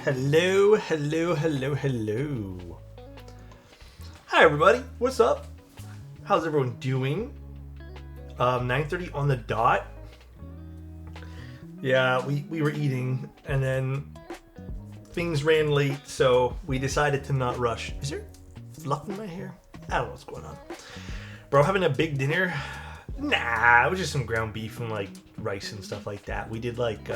Hello, hello, hello, hello. Hi everybody, what's up? How's everyone doing? 9:30 on the dot. Yeah, we were eating and then things ran late, so we decided to not rush. Is there fluff in my hair? I don't know what's going on. Bro, having a big dinner? Nah, it was just some ground beef and like rice and stuff like that. We did like,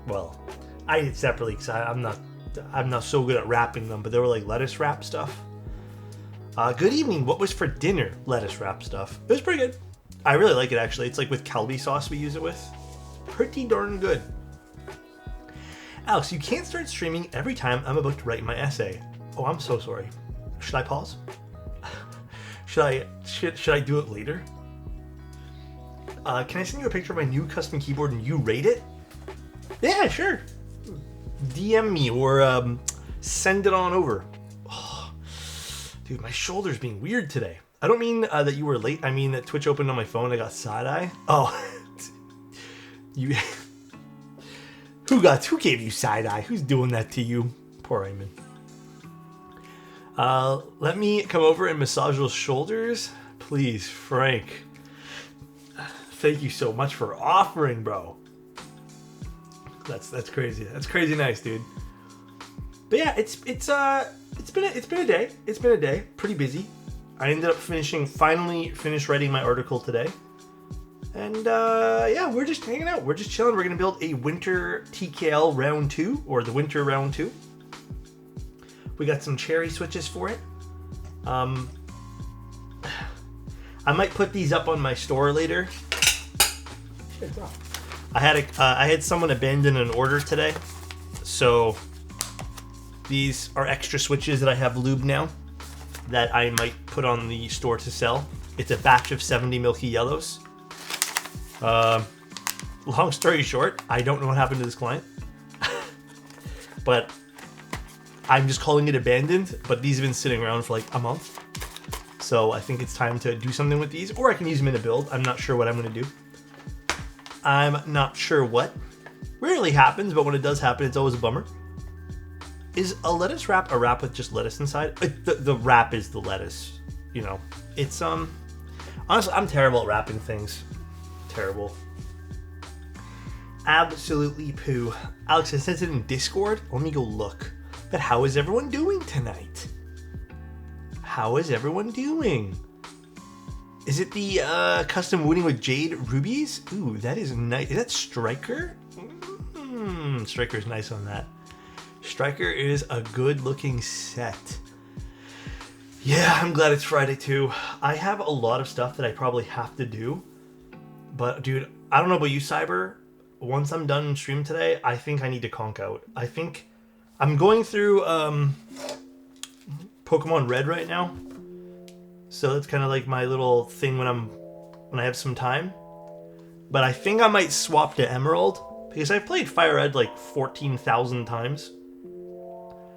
well, I did separately because I'm not so good at wrapping them, but they were like lettuce wrap stuff. Good evening. What was for dinner? Lettuce wrap stuff. It was pretty good. I really like it actually. It's like with Calbee sauce we use it with. Pretty darn good. Alex, you can't start streaming every time I'm about to write my essay. Oh, I'm so sorry. Should I pause? Should I do it later? Can I send you a picture of my new custom keyboard and you rate it? Yeah, sure. DM me or send it on over. Oh, dude, my shoulder's being weird today. I don't mean that you were late. I mean that Twitch opened on my phone. I got side eye. Oh, you. Who gave you side eye? Who's doing that to you? Poor Raymond. Let me come over and massage those shoulders, please, Frank. Thank you so much for offering, bro. That's crazy. That's crazy nice, dude. But yeah, it's been a day. It's been a day. Pretty busy. I ended up finally finished writing my article today. And yeah, we're just hanging out. We're just chilling. We're gonna build a winter TKL round 2, or the winter round 2. We got some cherry switches for it. I might put these up on my store later. I had someone abandon an order today, so these are extra switches that I have lubed now that I might put on the store to sell. It's a batch of 70 Milky Yellows. Long story short, I don't know what happened to this client, but I'm just calling it abandoned. But these have been sitting around for like a month, so I think it's time to do something with these, or I can use them in a build. I'm not sure what I'm going to do. I'm not sure what. Rarely happens, but when it does happen, it's always a bummer. Is a lettuce wrap a wrap with just lettuce inside? The wrap is the lettuce. You know, it's honestly, I'm terrible at wrapping things. Terrible. Absolutely poo. Alex, I sent it in Discord. Let me go look. But how is everyone doing tonight? How is everyone doing? Is it the custom wooding with jade rubies? Ooh, that is nice. Is that Striker? Striker's nice on that. Striker is a good looking set. Yeah, I'm glad it's Friday too. I have a lot of stuff that I probably have to do. But dude, I don't know about you, Cyber. Once I'm done stream today, I think I need to conk out. I think I'm going through Pokemon Red right now. So that's kind of like my little thing when I have some time. But I think I might swap to Emerald because I've played Fire Red like 14,000 times.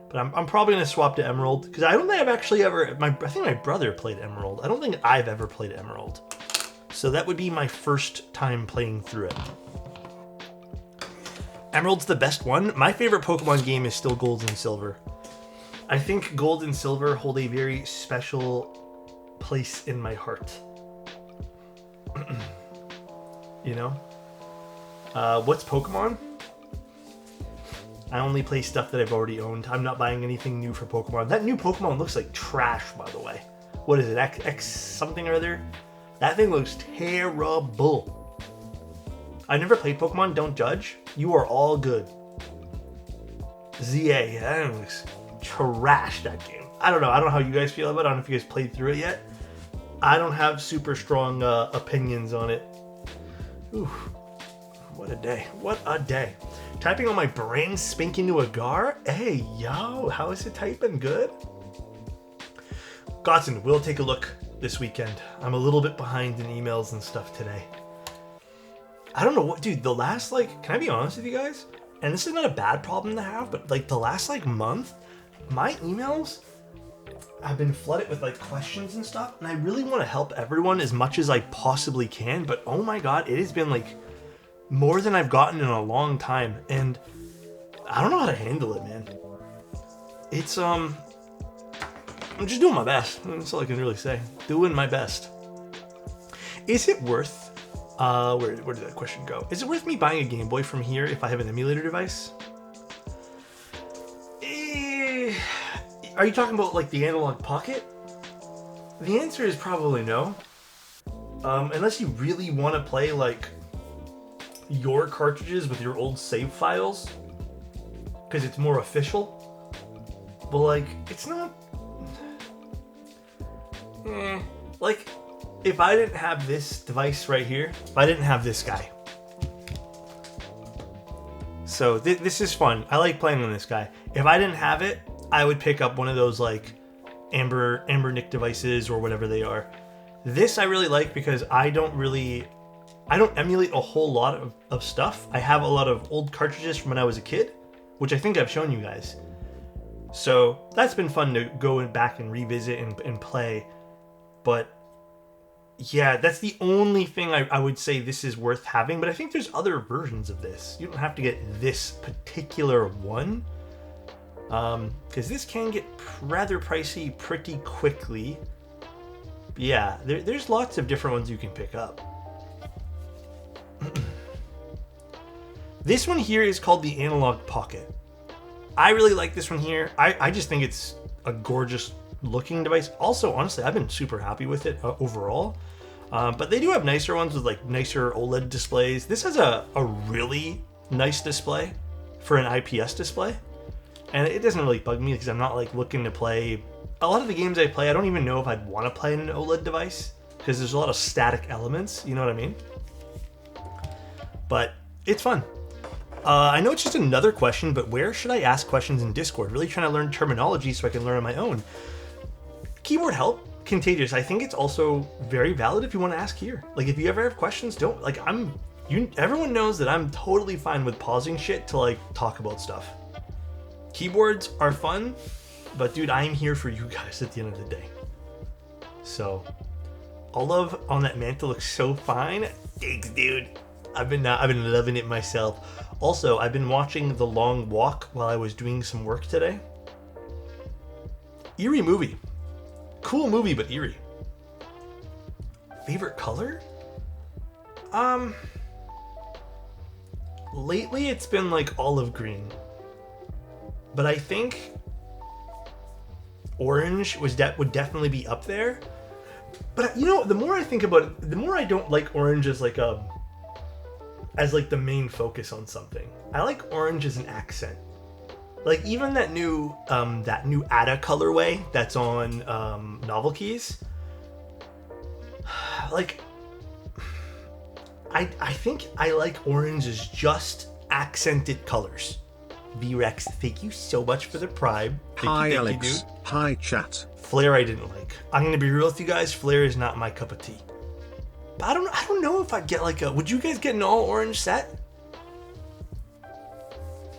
But I'm probably going to swap to Emerald because I don't think I've actually ever... I think my brother played Emerald. I don't think I've ever played Emerald. So that would be my first time playing through it. Emerald's the best one. My favorite Pokemon game is still Gold and Silver. I think Gold and Silver hold a very special place in my heart. You know? What's Pokemon? I only play stuff that I've already owned. I'm not buying anything new for Pokemon. That new Pokemon looks like trash, by the way. What is it? X something or other? That thing looks terrible. I never played Pokemon. Don't judge. You are all good. ZA. That looks trash, that game. I don't know. I don't know how you guys feel about it. I don't know if you guys played through it yet. I don't have super strong opinions on it. Ooh. What a day. What a day. Typing on my brain spanking to a gar? Hey, yo. How is it typing? Good? Godson, we'll take a look this weekend. I'm a little bit behind in emails and stuff today. I don't know what, dude, the last, like, can I be honest with you guys? And this is not a bad problem to have, but, like, the last, like, month, my emails I've been flooded with like questions and stuff, and I really want to help everyone as much as I possibly can, but oh my god, it has been like more than I've gotten in a long time, and I don't know how to handle it, man. It's I'm just doing my best. That's all I can really say. Doing my best. Is it worth where did that question go? Is it worth me buying a Game Boy from here if I have an emulator device? Are you talking about like the Analog Pocket? The answer is probably no. Unless you really want to play like your cartridges with your old save files, because it's more official. But like, it's not. Like, if I didn't have this device right here, if I didn't have this guy. So this is fun. I like playing on this guy. If I didn't have it, I would pick up one of those like Amber Nick devices or whatever they are. This I really like because I don't emulate a whole lot of stuff. I have a lot of old cartridges from when I was a kid, which I think I've shown you guys. So that's been fun to go back and revisit and play. But yeah, that's the only thing I would say this is worth having. But I think there's other versions of this. You don't have to get this particular one. Because this can get rather pricey pretty quickly. But yeah, there's lots of different ones you can pick up. This one here is called the Analog Pocket. I really like this one here. I just think it's a gorgeous looking device. Also, honestly, I've been super happy with it overall. But they do have nicer ones with like nicer OLED displays. This has a really nice display for an IPS display. And it doesn't really bug me because I'm not like looking to play. A lot of the games I play, I don't even know if I'd want to play in an OLED device because there's a lot of static elements, you know what I mean? But it's fun. I know it's just another question, but where should I ask questions in Discord? Really trying to learn terminology so I can learn on my own. Keyboard help, Contagious. I think it's also very valid if you want to ask here. Like if you ever have questions, don't like everyone knows that I'm totally fine with pausing shit to like talk about stuff. Keyboards are fun, but dude, I'm here for you guys at the end of the day. So, all love on that mantle looks so fine. Thanks, dude. I've been loving it myself. Also, I've been watching The Long Walk while I was doing some work today. Eerie movie. Cool movie, but eerie. Favorite color? Lately it's been like olive green. But I think orange would definitely be up there. But you know, the more I think about it, the more I don't like orange as like the main focus on something. I like orange as an accent. Like even that new Ada colorway that's on Novel Keys. Like I think I like orange as just accented colors. V-Rex, thank you so much for the prime. Hi, Alex. You, dude. Hi, chat. Flare I didn't like. I'm gonna be real with you guys. Flare is not my cup of tea. But I don't know if I'd get like a. Would you guys get an all orange set?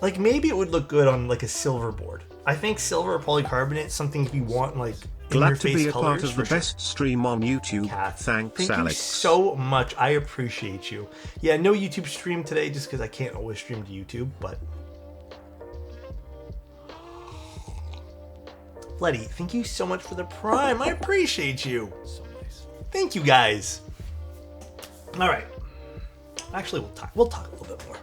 Like maybe it would look good on like a silver board. I think silver or polycarbonate is something if you want like glad to be a colors, part of the best stream on YouTube. Kat, Thanks, thank Alex. you so much. I appreciate you. Yeah, no YouTube stream today just because I can't always stream to YouTube, but. Letty, thank you so much for the prime. I appreciate you. So nice. Thank you guys. All right. Actually, we'll talk a little bit more.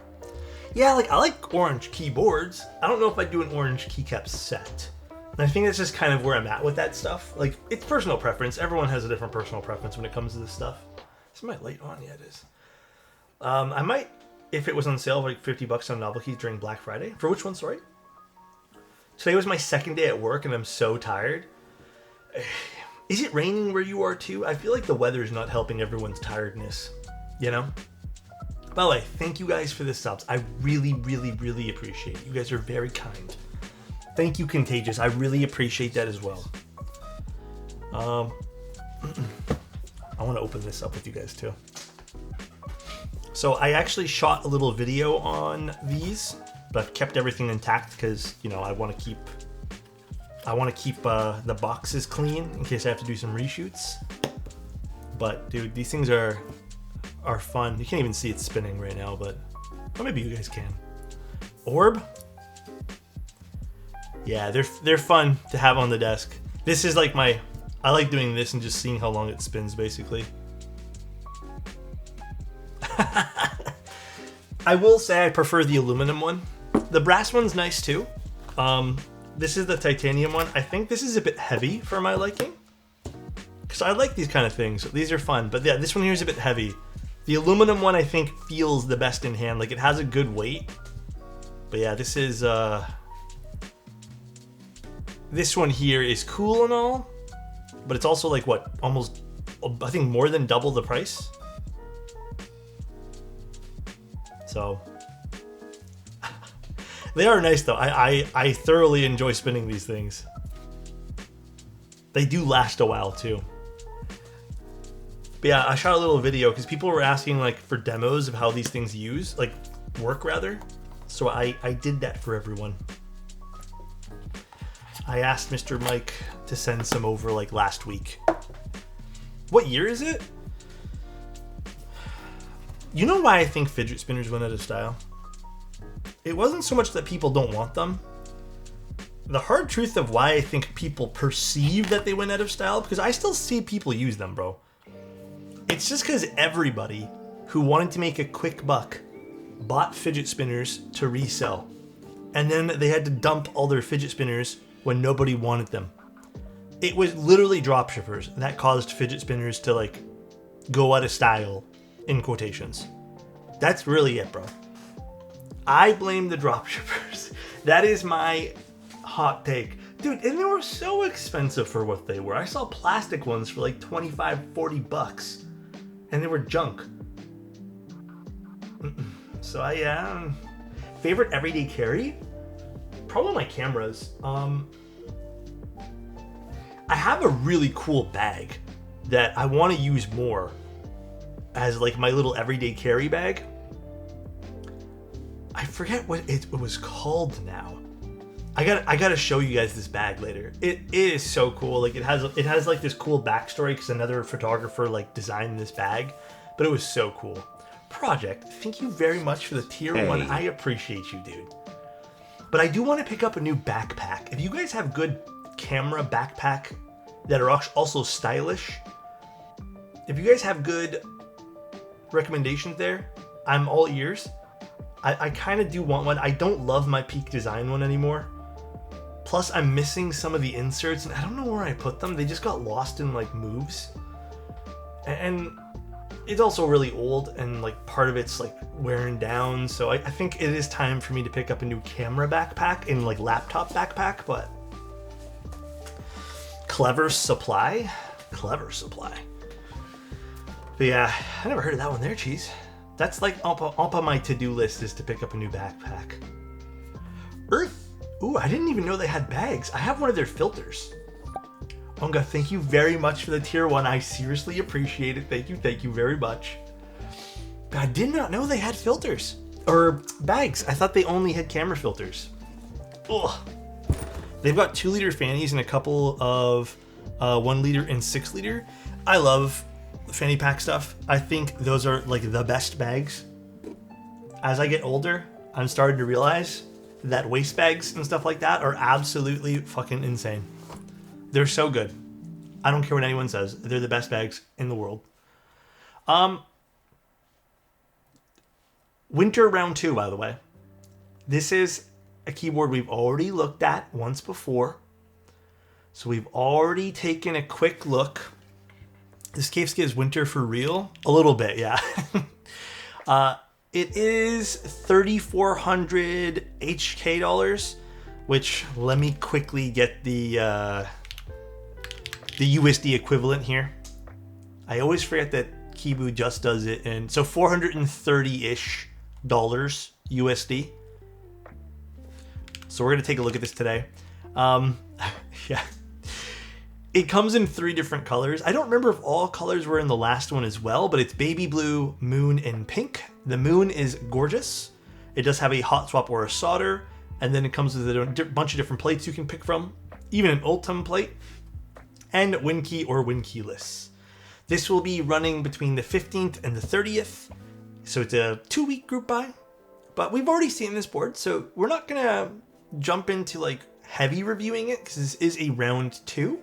Yeah, like I like orange keyboards. I don't know if I'd do an orange keycap set. And I think that's just kind of where I'm at with that stuff. Like it's personal preference. Everyone has a different personal preference when it comes to this stuff. Is my light on? Yeah, it is. I might, if it was on sale, like $50 on Novel Keys during Black Friday. For which one? Sorry. Today was my second day at work and I'm so tired. Is it raining where you are too? I feel like the weather is not helping everyone's tiredness, you know? By the way, thank you guys for the subs. I really, really, really appreciate it. You guys are very kind. Thank you, Contagious. I really appreciate that as well. I want to open this up with you guys too. So I actually shot a little video on these, but I've kept everything intact because, you know, I want to keep I want to keep the boxes clean in case I have to do some reshoots. But dude, these things are fun. You can't even see it spinning right now, but well, maybe you guys can. Orb. Yeah, they're fun to have on the desk. This is like I like doing this and just seeing how long it spins, basically. I will say I prefer the aluminum one. The brass one's nice too. This is the titanium one. I think this is a bit heavy for my liking. Because I like these kind of things. These are fun. But yeah, this one here is a bit heavy. The aluminum one I think feels the best in hand. Like it has a good weight. But yeah, this is... this one here is cool and all. But it's also like what? Almost, I think more than double the price. So... They are nice though. I thoroughly enjoy spinning these things. They do last a while too. But yeah, I shot a little video because people were asking like for demos of how these things work rather. So I did that for everyone. I asked Mr. Mike to send some over like last week. What year is it? You know why I think fidget spinners went out of style? It wasn't so much that people don't want them. The hard truth of why I think people perceive that they went out of style, because I still see people use them, bro. It's just because everybody who wanted to make a quick buck bought fidget spinners to resell. And then they had to dump all their fidget spinners when nobody wanted them. It was literally dropshippers that caused fidget spinners to like go out of style, in quotations. That's really it, bro. I blame the dropshippers. That is my hot take. Dude, and they were so expensive for what they were. I saw plastic ones for like 25, 40 bucks. And they were junk. So favorite everyday carry? Probably my cameras. I have a really cool bag that I want to use more as like my little everyday carry bag. I forget what it was called now. I gotta show you guys this bag later. It is so cool. Like it has like this cool backstory because another photographer like designed this bag, but it was so cool. Project, thank you very much for the tier 1. I appreciate you, dude. But I do want to pick up a new backpack. If you guys have good camera backpack that are also stylish, if you guys have good recommendations there, I'm all ears. I kind of do want one. I don't love my Peak Design one anymore. Plus, I'm missing some of the inserts, and I don't know where I put them. They just got lost in, like, moves. And it's also really old, and, like, part of it's, like, wearing down. So I think it is time for me to pick up a new camera backpack and, like, laptop backpack, but... Clever Supply? Clever Supply. But yeah, I never heard of that one there, Cheese. That's like up on my to-do list is to pick up a new backpack. Earth. Ooh, I didn't even know they had bags. I have one of their filters. Onga, thank you very much for the tier 1. I seriously appreciate it. Thank you very much. But I did not know they had filters. Or bags. I thought they only had camera filters. Ugh. They've got 2-liter fannies and a couple of 1-liter and 6-liter. I love fanny pack stuff. I think those are like the best bags. As I get older, I'm starting to realize that waist bags and stuff like that are absolutely fucking insane. They're so good. I don't care what anyone says. They're the best bags in the world. Winter round 2, by the way. This is a keyboard we've already looked at once before. So we've already taken a quick look. This case is winter for real? A little bit, yeah. It is 3,400 HK dollars, which let me quickly get the USD equivalent here. I always forget that Kibu just does it in, so 430-ish dollars USD. So we're gonna take a look at this today. Yeah. It comes in 3 different colors. I don't remember if all colors were in the last one as well, but it's baby blue, moon, and pink. The moon is gorgeous. It does have a hot swap or a solder, and then it comes with a bunch of different plates you can pick from. even an Ultim plate, and WinKey or WinKeyless. This will be running between the 15th and the 30th, so it's a 2-week group buy. But we've already seen this board, so we're not gonna jump into like heavy reviewing it because this is a round 2.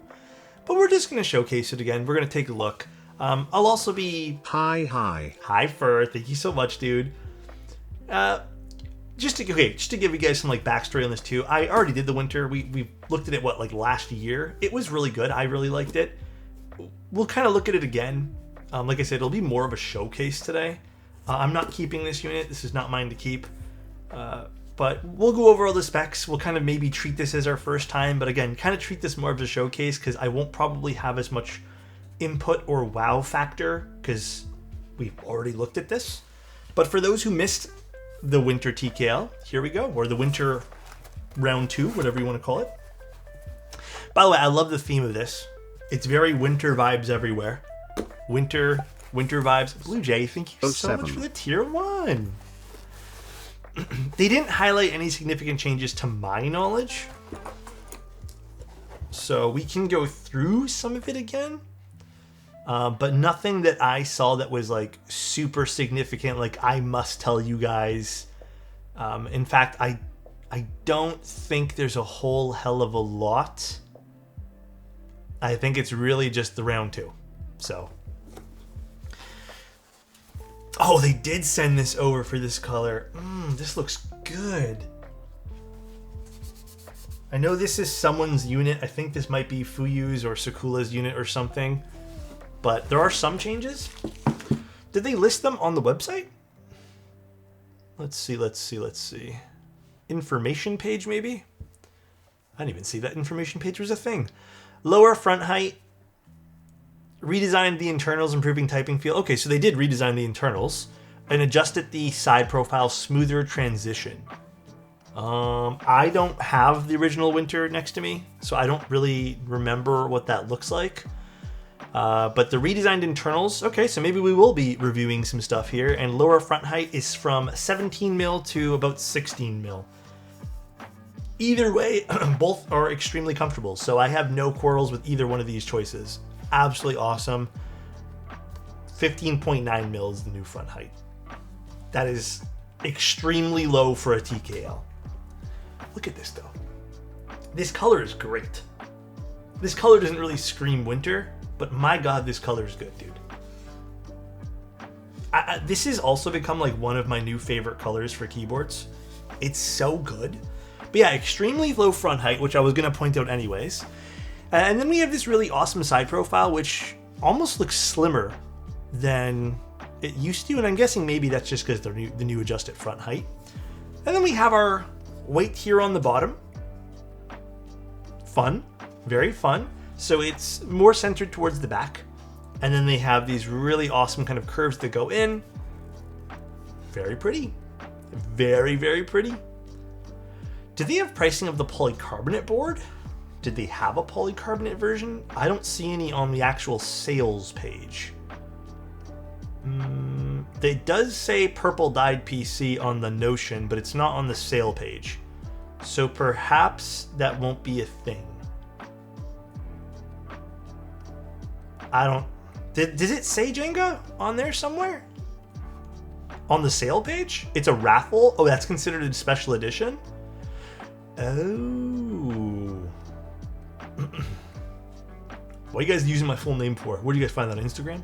But we're just gonna showcase it again. We're gonna take a look. I'll also be hi Fur. Thank you so much, dude. Just to give you guys some like backstory on this too. I already did the winter. We looked at it like last year. It was really good. I really liked it. We'll kind of look at it again. Like I said, it'll be more of a showcase today. I'm not keeping this unit. This is not mine to keep. But we'll go over all the specs. We'll kind of maybe treat this as our first time, but again, kind of treat this more as a showcase because I won't probably have as much input or wow factor because we've already looked at this. But for those who missed the winter TKL, here we go, or the winter round 2, whatever you want to call it. By the way, I love the theme of this. It's very winter vibes everywhere. Winter vibes. Blue Jay, thank you so much for the tier 1. They didn't highlight any significant changes to my knowledge, so we can go through some of it again. But nothing that I saw that was like super significant, like I must tell you guys. In fact, I don't think there's a whole hell of a lot. I think it's really just the round 2. So. Oh, they did send this over for this color. This looks good. I know this is someone's unit. I think this might be Fuyu's or Sakula's unit or something. But there are some changes. Did they list them on the website? Let's see. Information page, maybe? I didn't even see that information page was a thing. Lower front height. Redesigned the internals, improving typing feel. Okay, so they did redesign the internals and adjusted the side profile, smoother transition. I don't have the original winter next to me, so I don't really remember what that looks like. But the redesigned internals, okay, so maybe we will be reviewing some stuff here. And lower front height is from 17 mil to about 16 mil. Either way, both are extremely comfortable, so I have no quarrels with either one of these choices. Absolutely awesome. 15.9 mil is the new front height. That is extremely low for a TKL. Look at this though. This color is great. This color doesn't really scream winter, but my god, this color is good, dude. This has also become like one of my new favorite colors for keyboards. It's so good. But yeah, extremely low front height, which I was going to point out anyways. And then we have this really awesome side profile, which almost looks slimmer than it used to. And I'm guessing maybe that's just because the new adjusted front height. And then we have our weight here on the bottom. Fun. Very fun. So it's more centered towards the back. And then they have these really awesome kind of curves that go in. Very pretty. Very, very pretty. Did they have pricing of the polycarbonate board? Did they have a polycarbonate version? I don't see any on the actual sales page. It does say purple dyed PC on the Notion, but it's not on the sale page. So perhaps that won't be a thing. I don't... Did it say Jenga on there somewhere? On the sale page? It's a raffle? Oh, that's considered a special edition? Oh... What are you guys using my full name for? Where do you guys find that on Instagram?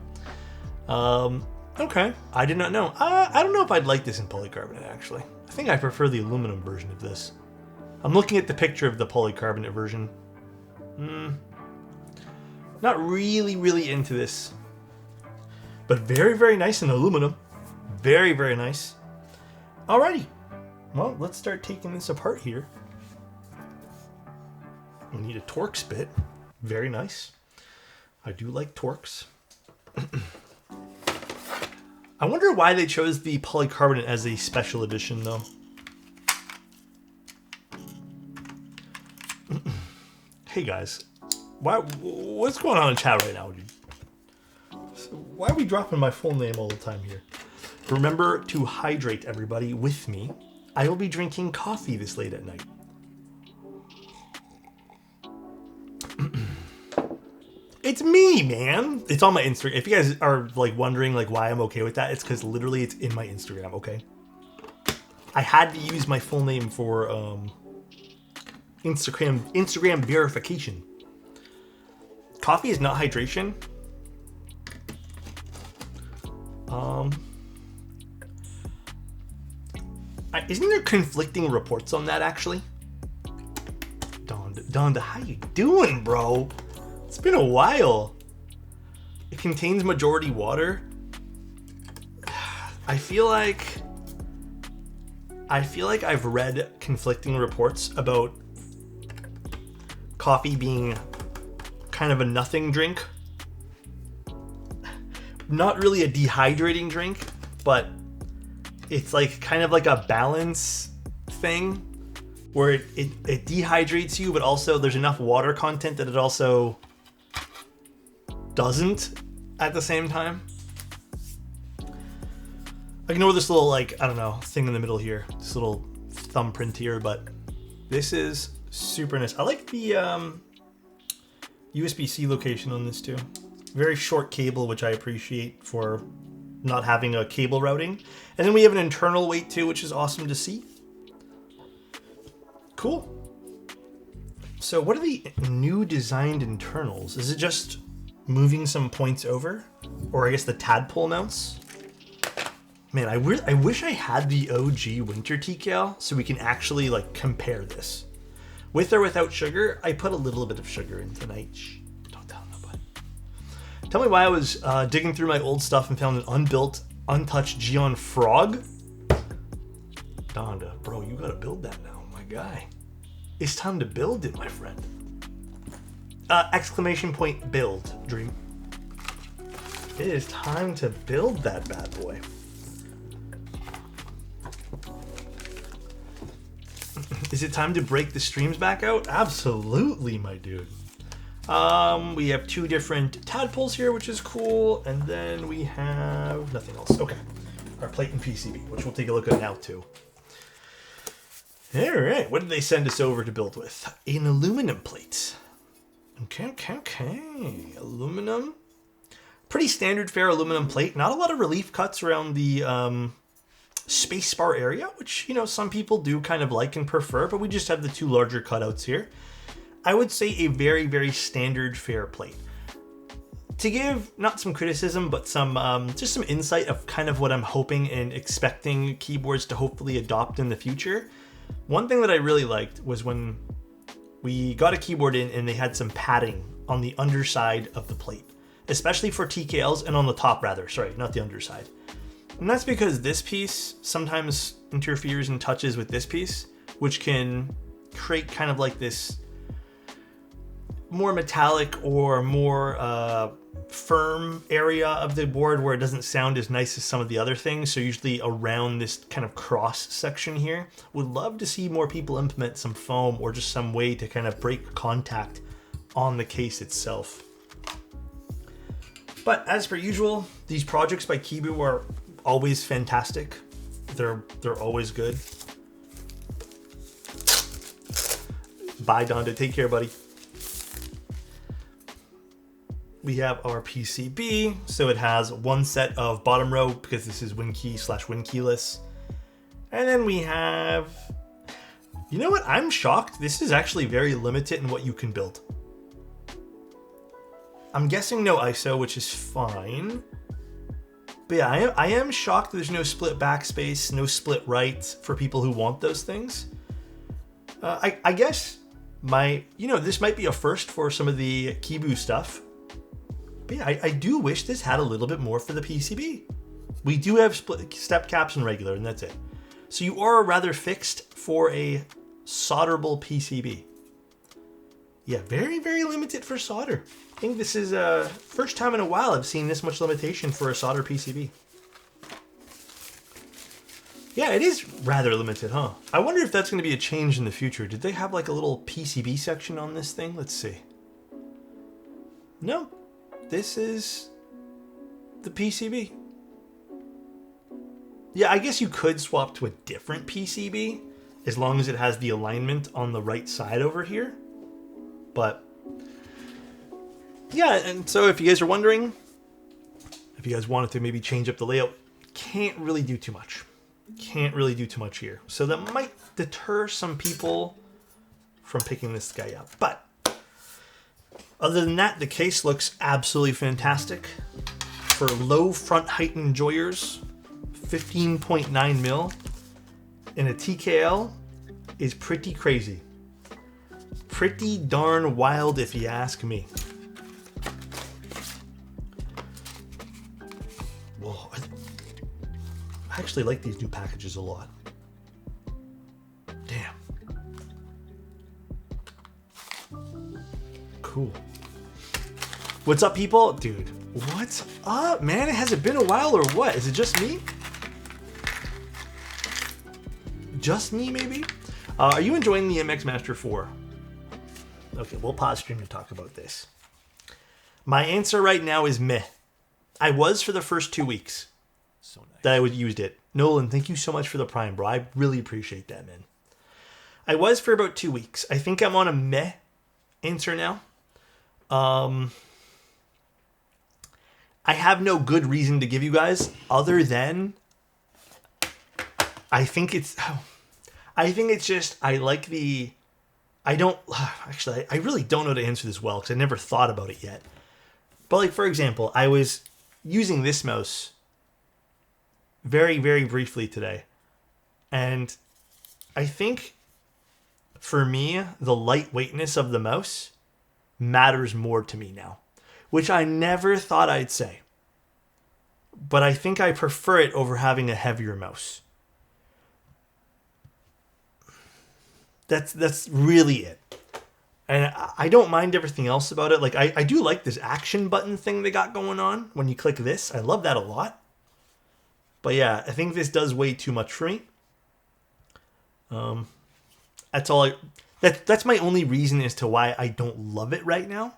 Okay. I did not know. I don't know if I'd like this in polycarbonate, actually. I think I prefer the aluminum version of this. I'm looking at the picture of the polycarbonate version. Not really into this. But very, very nice in aluminum. Very, very nice. Alrighty. Well, let's start taking this apart here. We need a Torx bit. Very nice. I do like Torx. I wonder why they chose the polycarbonate as a special edition, though. Hey guys, what's going on in chat right now, dude? Why are we dropping my full name all the time here? Remember to hydrate, everybody, with me. I will be drinking coffee this late at night. It's me, man. It's on my Instagram. If you guys are like wondering like why I'm okay with that, it's because literally it's in my Instagram. Okay. I had to use my full name for Instagram verification. Coffee is not hydration. Isn't there conflicting reports on that actually? Donda, how you doing, bro? It's been a while. It contains majority water. I feel like I've read conflicting reports about coffee being kind of a nothing drink. Not really a dehydrating drink, but it's like kind of like a balance thing where it dehydrates you, but also there's enough water content that it also doesn't at the same time. Ignore this little, like, I don't know, thing in the middle here. This little thumbprint here, but this is super nice. I like the USB-C location on this too. Very short cable, which I appreciate for not having a cable routing. And then we have an internal weight too, which is awesome to see. Cool. So what are the new designed internals? Is it just moving some points over? Or I guess the tadpole mounts? Man, I wish I had the OG winter TKL so we can actually like compare this. With or without sugar, I put a little bit of sugar in tonight. Shh, don't tell nobody. Tell me why I was digging through my old stuff and found an unbuilt, untouched Geon frog. Donda, bro, you gotta build that now, my guy. It's time to build it, my friend. Exclamation point build, Dream. It is time to build that bad boy. Is it time to break the streams back out? Absolutely, my dude. We have two different tadpoles here, which is cool. And then we have nothing else. Okay. Our plate and PCB, which we'll take a look at now, too. All right. What did they send us over to build with? An aluminum plate. Okay. Aluminum. Pretty standard fare aluminum plate. Not a lot of relief cuts around the spacebar area, which, you know, some people do kind of like and prefer, but we just have the two larger cutouts here. I would say a very, very standard fare plate. To give not some criticism, but some just some insight of kind of what I'm hoping and expecting keyboards to hopefully adopt in the future. One thing that I really liked was when we got a keyboard in and they had some padding on the underside of the plate, especially for TKLs, and on the top rather, sorry, not the underside. And that's because this piece sometimes interferes and touches with this piece, which can create kind of like this more metallic or more firm area of the board where it doesn't sound as nice as some of the other things. So usually around this kind of cross section here, would love to see more people implement some foam or just some way to kind of break contact on the case itself. But as per usual, these projects by Kibu are always fantastic. They're always good. Bye, Donda. Take care, buddy. We have our PCB. So it has one set of bottom row because this is WinKey/Win keyless. And then we have, you know what? I'm shocked. This is actually very limited in what you can build. I'm guessing no ISO, which is fine. But yeah, I am shocked there's no split backspace, no split right for people who want those things. I guess this might be a first for some of the Kibu stuff. But yeah, I do wish this had a little bit more for the PCB. We do have split step caps and regular, and that's it. So you are rather fixed for a solderable PCB. Yeah, very, very limited for solder. I think this is first time in a while I've seen this much limitation for a solder PCB. Yeah, it is rather limited, huh? I wonder if that's going to be a change in the future. Did they have like a little PCB section on this thing? Let's see. No, this is the PCB. Yeah, I guess you could swap to a different PCB as long as it has the alignment on the right side over here. But Yeah, and so if you guys are wondering, if you guys wanted to maybe change up the layout, can't really do too much. Can't really do too much here. So that might deter some people from picking this guy up. But other than that, the case looks absolutely fantastic. For low front height enjoyers, 15.9 mil in a TKL is pretty crazy. Pretty darn wild if you ask me. Whoa, I actually like these new packages a lot. Damn. Cool. What's up, people? Dude, what's up, man? Has it been a while or what? Is it just me? Just me, maybe? Are you enjoying the MX Master 4? Okay, we'll pause stream to talk about this. My answer right now is meh. I was for the first 2 weeks. So nice that I used it. Nolan, thank you so much for the Prime, bro. I really appreciate that, man. I was for about 2 weeks. I think I'm on a meh answer now. I have no good reason to give you guys other than I think it's just I like the I don't actually I really don't know how to answer this well because I never thought about it yet. But like, for example, I was using this mouse very, very briefly today. And I think for me, the lightweightness of the mouse matters more to me now, which I never thought I'd say. But I think I prefer it over having a heavier mouse. That's really it. And I don't mind everything else about it. Like, I do like this action button thing they got going on when you click this. I love that a lot. But yeah, I think this does way too much for me. That's all that's my only reason as to why I don't love it right now.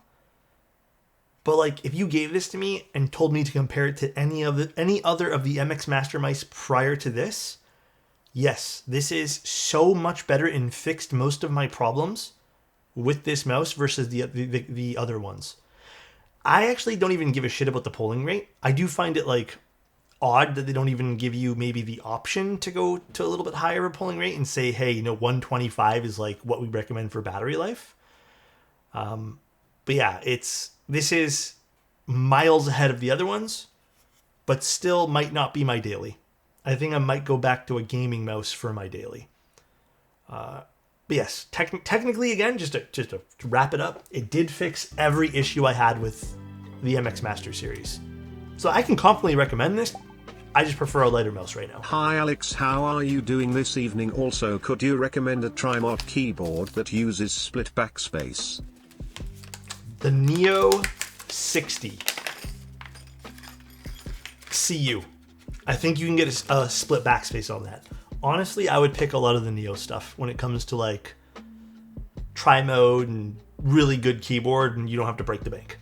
But like, if you gave this to me and told me to compare it to any other of the MX Master mice prior to this, yes, this is so much better and fixed most of my problems with this mouse versus the other ones. I actually don't even give a shit about the polling rate. I do find it like odd that they don't even give you maybe the option to go to a little bit higher of a polling rate and say, hey, 125 is like what we recommend for battery life. But yeah, this is miles ahead of the other ones, but still might not be my daily. I think I might go back to a gaming mouse for my daily. But yes, technically, again, just to wrap it up, it did fix every issue I had with the MX Master series. So I can confidently recommend this. I just prefer a lighter mouse right now. Hi Alex, how are you doing this evening? Also, could you recommend a Trimod keyboard that uses split backspace? The Neo 60 CU. I think you can get a split backspace on that. Honestly, I would pick a lot of the Neo stuff when it comes to like tri-mode and really good keyboard, and you don't have to break the bank.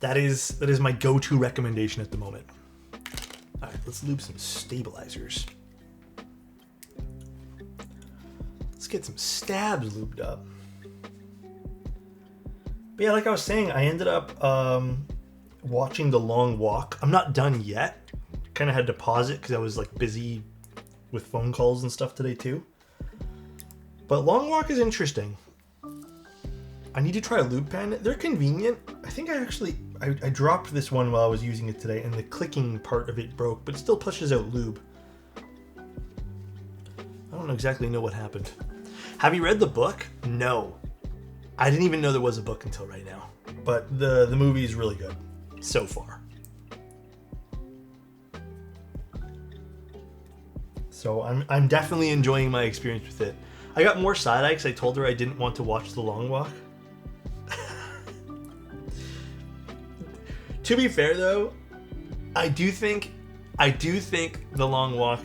That is my go-to recommendation at the moment. All right, let's lube some stabilizers. Let's get some stabs lubed up. But yeah, like I was saying, I ended up watching The Long Walk. I'm not done yet. Kind of had to pause it because I was like busy with phone calls and stuff today too. But Long Walk is interesting. I need to try a lube pen. They're convenient. I think I dropped this one while I was using it today and the clicking part of it broke, but it still pushes out lube. I don't exactly know what happened. Have you read the book? No. I didn't even know there was a book until right now. But the movie is really good so far. So I'm definitely enjoying my experience with it. I got more side-eye because I told her I didn't want to watch The Long Walk. To be fair though, I do think The Long Walk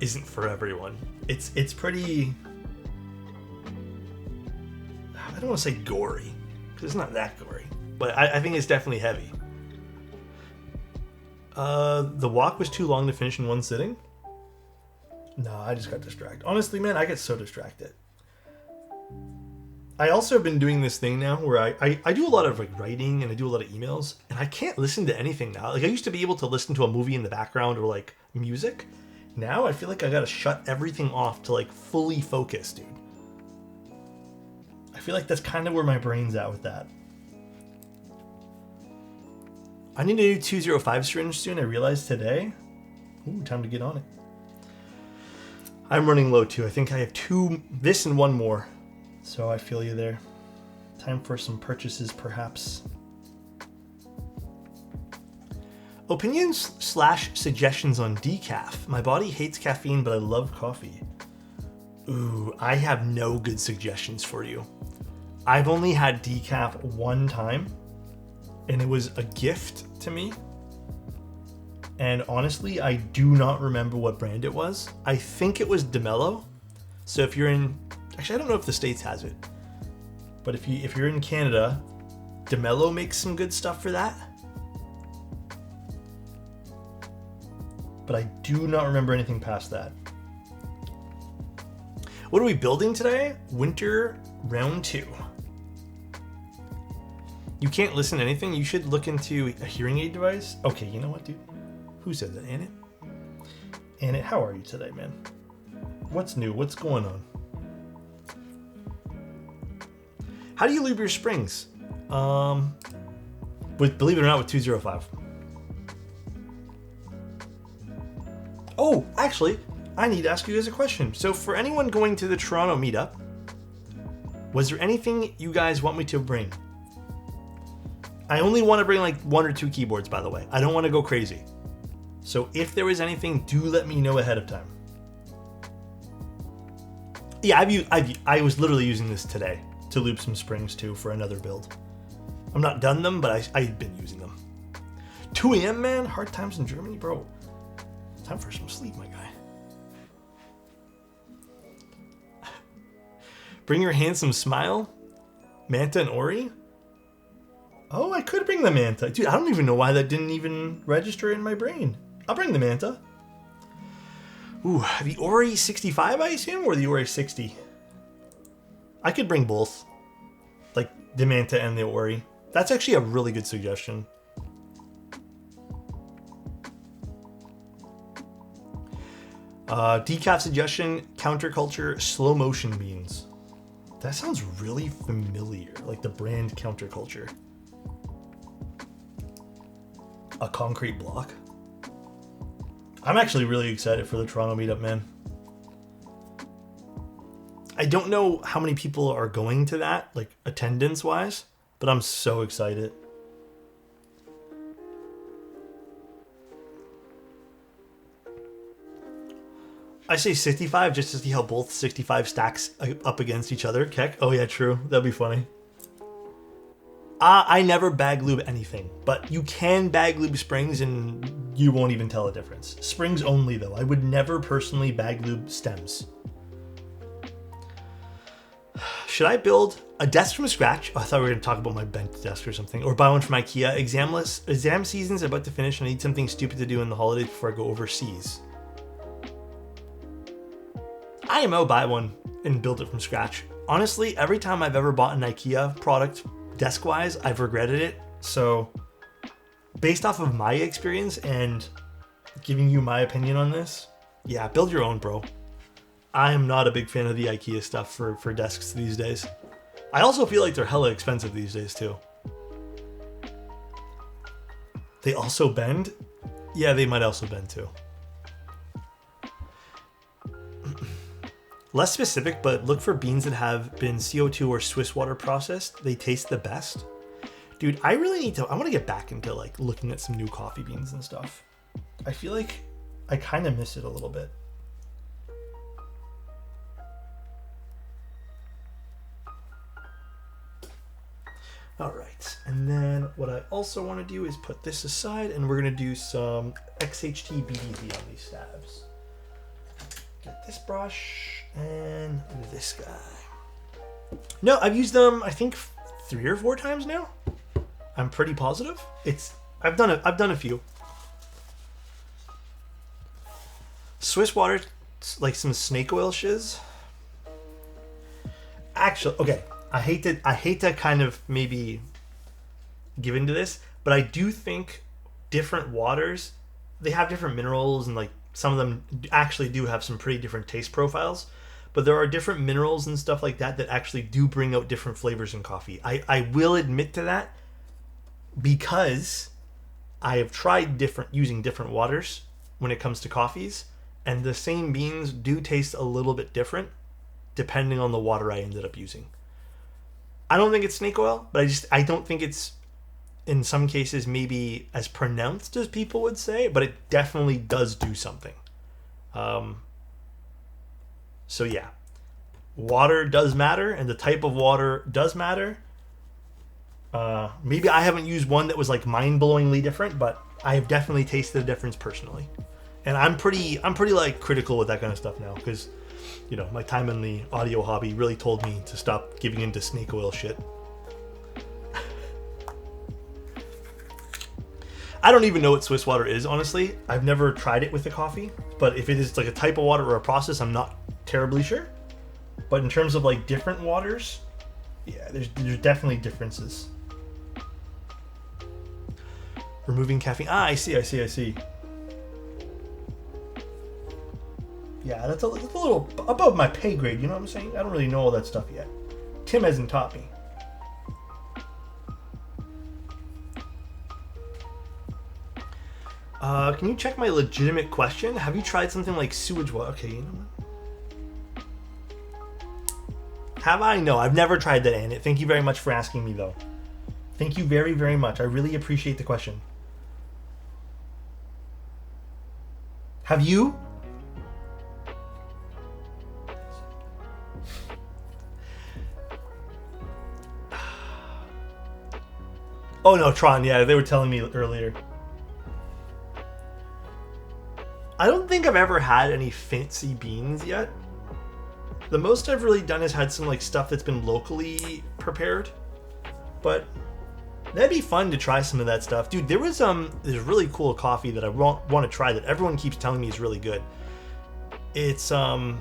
isn't for everyone. It's pretty, I don't want to say gory, because it's not that gory, but I think it's definitely heavy. The walk was too long to finish in one sitting. No, I just got distracted. Honestly, man, I get so distracted. I also have been doing this thing now where I do a lot of like writing and I do a lot of emails, and I can't listen to anything now. Like I used to be able to listen to a movie in the background or like music. Now I feel like I gotta shut everything off to like fully focus, dude. I feel like that's kind of where my brain's at with that. I need a new 205 syringe soon, I realized today. Ooh, time to get on it. I'm running low too. I think I have two, this and one more. So I feel you there. Time for some purchases, perhaps. Opinions / suggestions on decaf. My body hates caffeine, but I love coffee. Ooh, I have no good suggestions for you. I've only had decaf one time, and it was a gift to me. And honestly, I do not remember what brand it was. I think it was DeMello. So if you're in, actually I don't know if the States has it, but if you're in Canada, DeMello makes some good stuff for that. But I do not remember anything past that. What are we building today? Winter round 2. You can't listen to anything? You should look into a hearing aid device. Okay, you know what, dude? Who said that? Annette? Annette, how are you today, man? What's new? What's going on? How do you lube your springs? Believe it or not, with 205. Oh, actually, I need to ask you guys a question. So for anyone going to the Toronto meetup, was there anything you guys want me to bring? I only want to bring like 1 or 2 keyboards, by the way. I don't want to go crazy. So if there was anything, do let me know ahead of time. Yeah, I was literally using this today to loop some springs too for another build. I'm not done them, but I've been using them. 2 a.m., man? Hard times in Germany? Bro, time for some sleep, my guy. Bring your handsome smile? Manta and Ori? Oh, I could bring the Manta. Dude, I don't even know why that didn't even register in my brain. I'll bring the Manta. Ooh, the Ori 65, I assume, or the Ori 60? I could bring both. Like, the Manta and the Ori. That's actually a really good suggestion. Decaf suggestion, counterculture, slow motion beans. That sounds really familiar, like the brand counterculture. A concrete block. I'm actually really excited for the Toronto meetup, man. I don't know how many people are going to that, like attendance-wise, but I'm so excited. I say 65 just to see how both 65 stacks up against each other. Keck? Oh yeah, true. That'd be funny. I never bag lube anything, but you can bag lube springs and you won't even tell a difference. Springs only though. I would never personally bag lube stems. Should I build a desk from scratch? Oh, I thought we were going to talk about my bent desk or something. Or buy one from IKEA. Exam season's about to finish and I need something stupid to do in the holidays before I go overseas. IMO, buy one and build it from scratch. Honestly, every time I've ever bought an IKEA product, desk-wise, I've regretted it. So, based off of my experience and giving you my opinion on this, yeah, build your own, bro. I am not a big fan of the IKEA stuff for desks these days. I also feel like they're hella expensive these days, too. They also bend? Yeah, they might also bend, too. Less specific, but look for beans that have been CO2 or Swiss water processed. They taste the best. Dude, I really need to, I want to get back into like looking at some new coffee beans and stuff. I feel like I kind of miss it a little bit. All right, and then what I also want to do is put this aside and we're going to do some XHT BDV on these stabs. Get this brush. And this guy. No, I've used them, I think 3 or 4 times now. I'm pretty positive. I've done a few. Swiss water, like some snake oil shiz. Actually, okay. I hate to kind of maybe give into this, but I do think different waters, they have different minerals, and like some of them actually do have some pretty different taste profiles. But there are different minerals and stuff like that that actually do bring out different flavors in coffee. I will admit to that because I have tried using different waters when it comes to coffees, and the same beans do taste a little bit different depending on the water I ended up using. I don't think it's snake oil, but I don't think it's in some cases maybe as pronounced as people would say, but it definitely does do something. So yeah, water does matter, and the type of water does matter. Maybe I haven't used one that was like mind-blowingly different, but I have definitely tasted the difference personally. And I'm pretty like critical with that kind of stuff now, because you know, my time in the audio hobby really told me to stop giving into snake oil shit. I don't even know what Swiss water is, honestly. I've never tried it with the coffee, but if it is like a type of water or a process, I'm not terribly sure. But in terms of like different waters, yeah, there's definitely differences. Removing caffeine. Ah, I see. Yeah, that's a little above my pay grade, you know what I'm saying? I don't really know all that stuff yet. Tim hasn't taught me. Can you check my legitimate question? Have you tried something like sewage water? Okay, you know what? Have I? No, I've never tried that, Anit. Thank you very much for asking me, though. Thank you very, very much. I really appreciate the question. Have you? Oh no, Tron, yeah, they were telling me earlier. I don't think I've ever had any fancy beans yet. The most I've really done is had some like stuff that's been locally prepared. But that'd be fun to try some of that stuff. Dude, there was this really cool coffee that I want to try that everyone keeps telling me is really good. It's like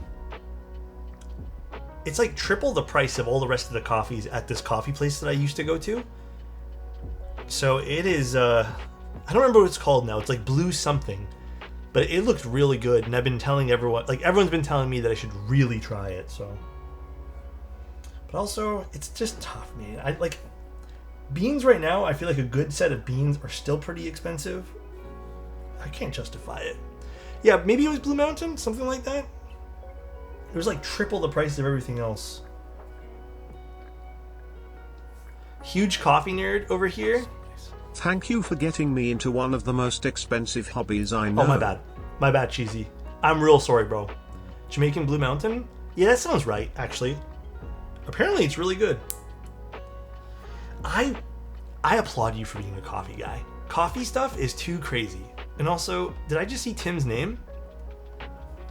triple the price of all the rest of the coffees at this coffee place that I used to go to. So it is I don't remember what it's called now. It's like Blue something. But it looked really good, and I've been telling everyone, like everyone's been telling me that I should really try it, so. But also, it's just tough, man. I like beans right now. I feel like a good set of beans are still pretty expensive. I can't justify it. Yeah, maybe it was Blue Mountain, something like that. It was like triple the price of everything else. Huge coffee nerd over here. Thank you for getting me into one of the most expensive hobbies I know. Oh, my bad. My bad, Cheesy. I'm real sorry, bro. Jamaican Blue Mountain? Yeah, that sounds right, actually. Apparently, it's really good. I applaud you for being a coffee guy. Coffee stuff is too crazy. And also, did I just see Tim's name?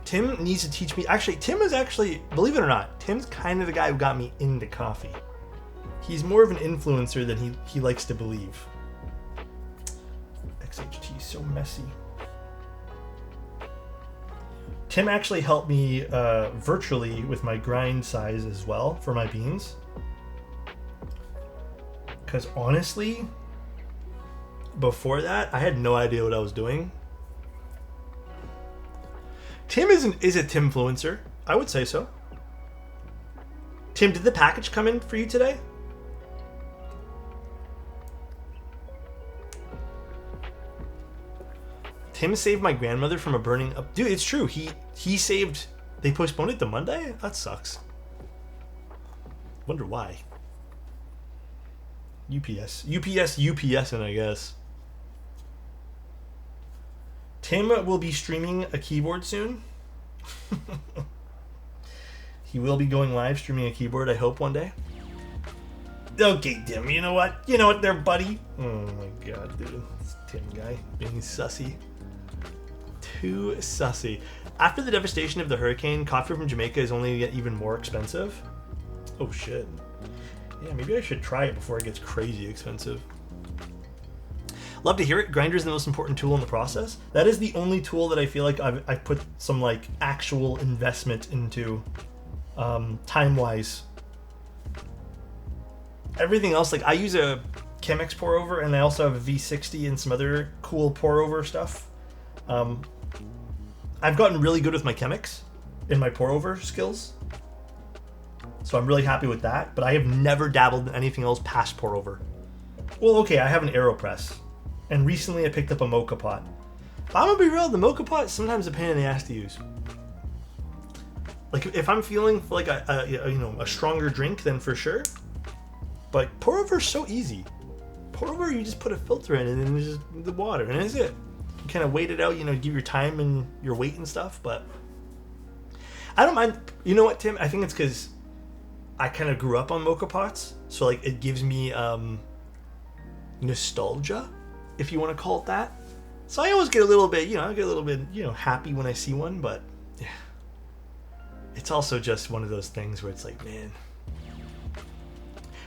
Tim needs to teach me. Actually, Tim is actually, believe it or not, Tim's kind of the guy who got me into coffee. He's more of an influencer than he likes to believe. XHT is so messy. Tim actually helped me virtually with my grind size as well for my beans. Because honestly, before that, I had no idea what I was doing. Tim is a Timfluencer. I would say so. Tim, did the package come in for you today? Tim saved my grandmother from a burning up. Dude, it's true. He saved. They postponed it to Monday? That sucks. Wonder why. UPS, and I guess. Tim will be streaming a keyboard soon. He will be going live streaming a keyboard, I hope, one day. Okay, Tim, you know what? You know what there, buddy? Oh my god, dude. This Tim guy being sussy. Too sussy. After the devastation of the hurricane, coffee from Jamaica is only get even more expensive. Oh shit. Yeah, maybe I should try it before it gets crazy expensive. Love to hear it. Grinder is the most important tool in the process. That is the only tool that I feel like I've put some like actual investment into, time-wise. everything else, like I use a Chemex pour over, and I also have a V60 and some other cool pour over stuff. I've gotten really good with my Chemex in my pour over skills, so I'm really happy with that. But I have never dabbled in anything else past pour over. Well, okay, I have an AeroPress, and recently I picked up a mocha pot. But I'm gonna be real, the mocha pot is sometimes a pain in the ass to use. Like if I'm feeling like a stronger drink, then for sure. But pour over is so easy. Pour over, you just put a filter in, and then it's just the water, and that's it. You kind of wait it out, give your time and your weight and stuff. But I don't mind. You know what, Tim? I think it's because I kind of grew up on mocha pots, so like it gives me nostalgia, if you want to call it that. So I always get a little bit, happy when I see one. But yeah, it's also just one of those things where it's like, man,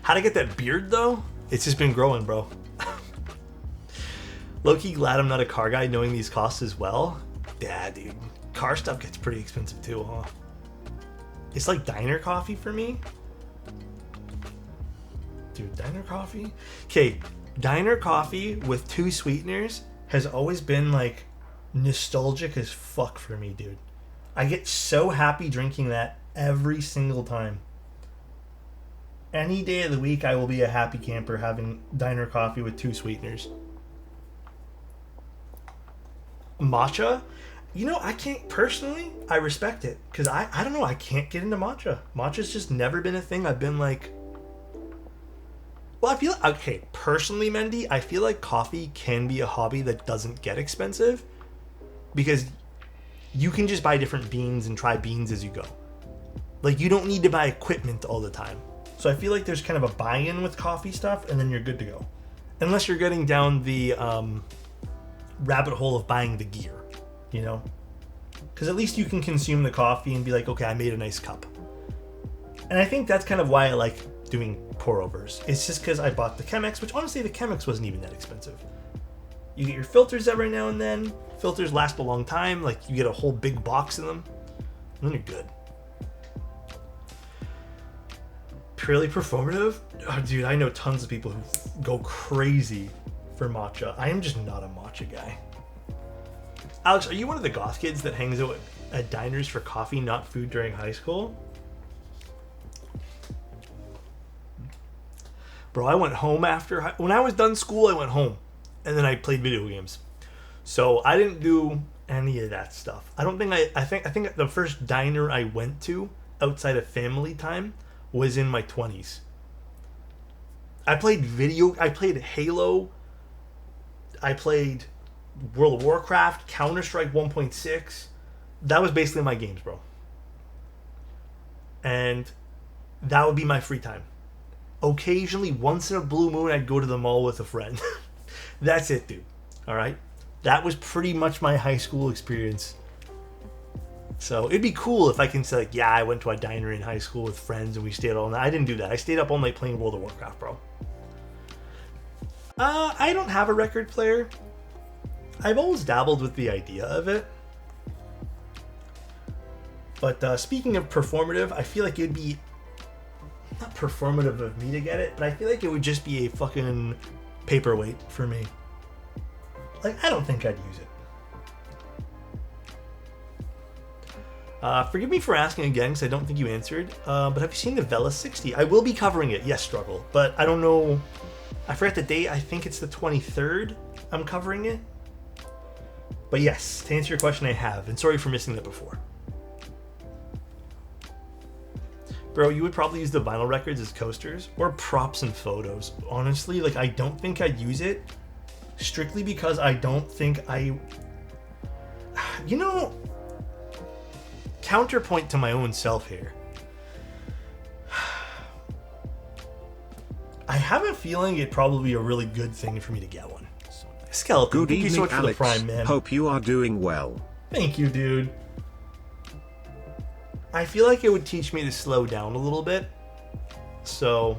how'd I get that beard though? It's just been growing, bro. Low-key glad I'm not a car guy knowing these costs as well. Yeah, dude. Car stuff gets pretty expensive too, huh? It's like diner coffee for me. Dude, diner coffee? Okay, diner coffee with 2 sweeteners has always been like nostalgic as fuck for me, dude. I get so happy drinking that every single time. Any day of the week, I will be a happy camper having diner coffee with 2 sweeteners. Matcha? I can't, personally, I respect it. Because I don't know, I can't get into matcha. Matcha's just never been a thing. I've been like... Well, I feel... Okay, personally, Mendy, I feel like coffee can be a hobby that doesn't get expensive. Because you can just buy different beans and try beans as you go. Like, you don't need to buy equipment all the time. So I feel like there's kind of a buy-in with coffee stuff, and then you're good to go. Unless you're getting down the rabbit hole of buying the gear, Because at least you can consume the coffee and be like, okay, I made a nice cup. And I think that's kind of why I like doing pour-overs. It's just because I bought the Chemex, which honestly, the Chemex wasn't even that expensive. You get your filters every now and then. Filters last a long time. Like, you get a whole big box of them. And then you're good. Purely performative? Oh, dude, I know tons of people who go crazy for matcha. I am just not a matcha guy. Alex, are you one of the goth kids that hangs out at diners for coffee, not food during high school? Bro, I went home when I was done school, I went home. And then I played video games. So I didn't do any of that stuff. I think the first diner I went to outside of family time was in my 20s. I played Halo. I played World of Warcraft, Counter-Strike 1.6. That was basically my games, bro. And that would be my free time. Occasionally, once in a blue moon, I'd go to the mall with a friend. That's it, dude. All right? That was pretty much my high school experience. So it'd be cool if I can say, like, yeah, I went to a diner in high school with friends and we stayed all night. I didn't do that. I stayed up all night playing World of Warcraft, bro. I don't have a record player. I've always dabbled with the idea of it. But speaking of performative, I feel like it'd be not performative of me to get it, but I feel like it would just be a fucking paperweight for me. Like, I don't think I'd use it. Forgive me for asking again, because I don't think you answered. But have you seen the Vela 60? I will be covering it. Yes, Struggle. But I don't know. I forget the date. I think it's the 23rd I'm covering it. But yes, to answer your question, I have. And sorry for missing that before. Bro, you would probably use the vinyl records as coasters or props and photos. Honestly, like, I don't think I'd use it strictly because I don't think counterpoint to my own self here. I have a feeling it'd probably be a really good thing for me to get one. So, Skeleton, good thank you so evening, much Alex. for the Prime, man. Hope you are doing well. Thank you, dude. I feel like it would teach me to slow down a little bit. So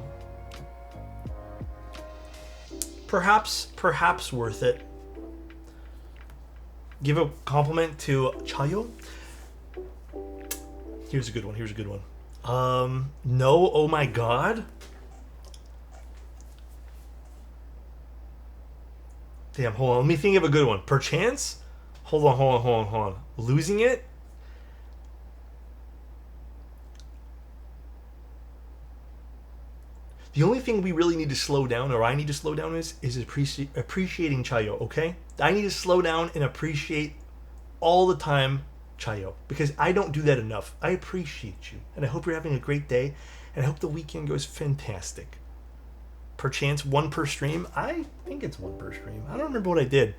perhaps worth it. Give a compliment to Chayo. Here's a good one. No, oh my god. Damn, hold on. Let me think of a good one. Perchance? Hold on. Losing it? The only thing we really need to slow down, or I need to slow down, is appreciating Chayo, okay? I need to slow down and appreciate all the time Chayo, because I don't do that enough. I appreciate you, and I hope you're having a great day, and I hope the weekend goes fantastic. Perchance one per stream? I think it's one per stream. I don't remember what I did.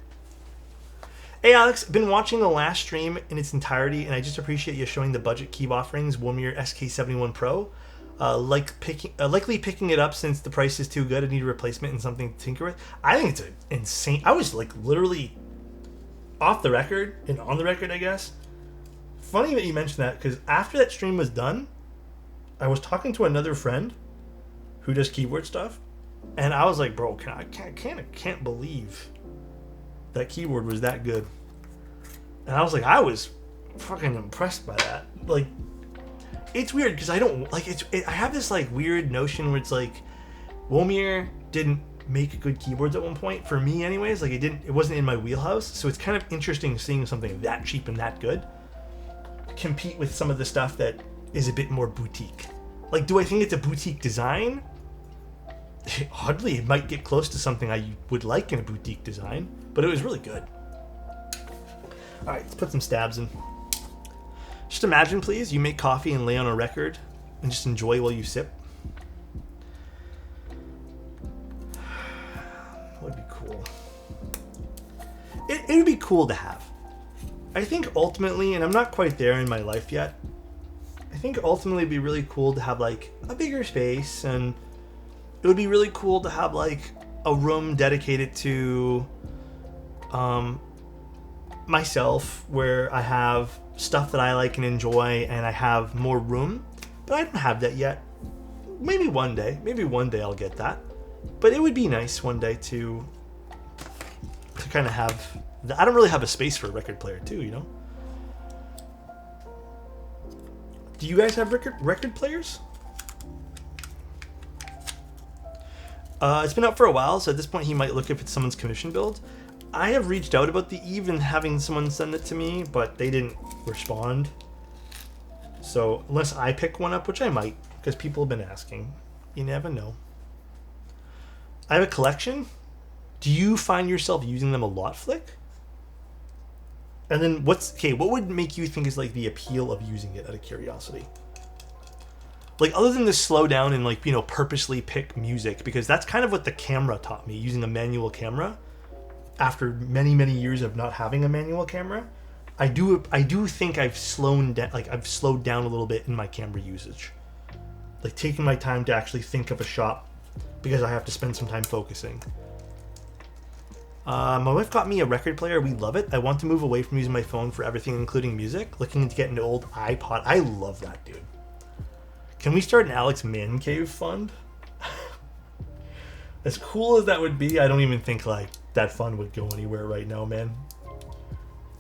Hey Alex, been watching the last stream in its entirety, and I just appreciate you showing the budget key offerings, Womir SK71 Pro. Likely picking it up since the price is too good. I need a replacement and something to tinker with. I think it's insane. I was like literally off the record and on the record, I guess. Funny that you mentioned that, because after that stream was done, I was talking to another friend who does keyboard stuff, and I was like, bro, I can't believe that keyboard was that good. And I was like, I was fucking impressed by that. Like, it's weird because I don't like I have this like weird notion where it's like Womir didn't make good keyboards at one point for me, anyways. Like it wasn't in my wheelhouse. So it's kind of interesting seeing something that cheap and that good compete with some of the stuff that is a bit more boutique. Like, do I think it's a boutique design? Oddly, it might get close to something I would like in a boutique design, but it was really good. All right, let's put some stabs in. Just imagine, please, you make coffee and lay on a record and just enjoy while you sip. That would be cool. It would be cool to have. I think ultimately, and I'm not quite there in my life yet, I think ultimately it'd be really cool to have like a bigger space, and it would be really cool to have like a room dedicated to myself, where I have stuff that I like and enjoy, and I have more room. But I don't have that yet. Maybe one day I'll get that. But it would be nice one day to kind of have. I don't really have a space for a record player too, you know. Do you guys have record players? It's been out for a while, so at this point he might look if it's someone's commission build. I have reached out about the Eve and having someone send it to me, but they didn't respond. So unless I pick one up, which I might, because people have been asking, you never know. I have a collection. Do you find yourself using them a lot, Flick? And then what would make you think is like the appeal of using it out of curiosity? Like, other than the slow down and like, you know, purposely pick music, because that's kind of what the camera taught me, using a manual camera. After many years of not having a manual camera, I do think I've slowed down a little bit in my camera usage, like taking my time to actually think of a shot, because I have to spend some time focusing. My wife got me a record player. We love it. I want to move away from using my phone for everything, including music. Looking to get an old iPod. I love that, dude. Can we start an Alex Man Cave fund? As cool as that would be, I don't even think like that fund would go anywhere right now, man.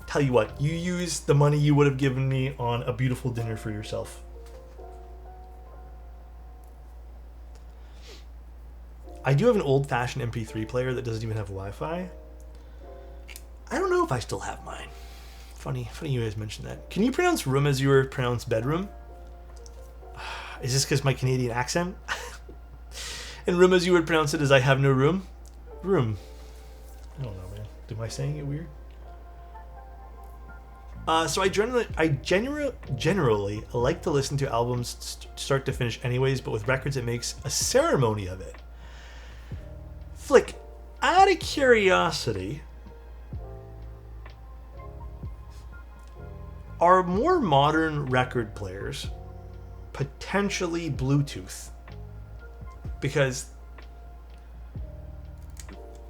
Tell you what, you use the money you would have given me on a beautiful dinner for yourself. I do have an old-fashioned MP3 player that doesn't even have Wi-Fi. I don't know if I still have mine. Funny you guys mentioned that. Can you pronounce room as you were pronounced bedroom? Is this because my Canadian accent? And room as you would pronounce it as I have no room? Room. I don't know, man. Am I saying it weird? So I generally like to listen to albums start to finish anyways, but with records it makes a ceremony of it. Flick, out of curiosity, are more modern record players potentially Bluetooth? Because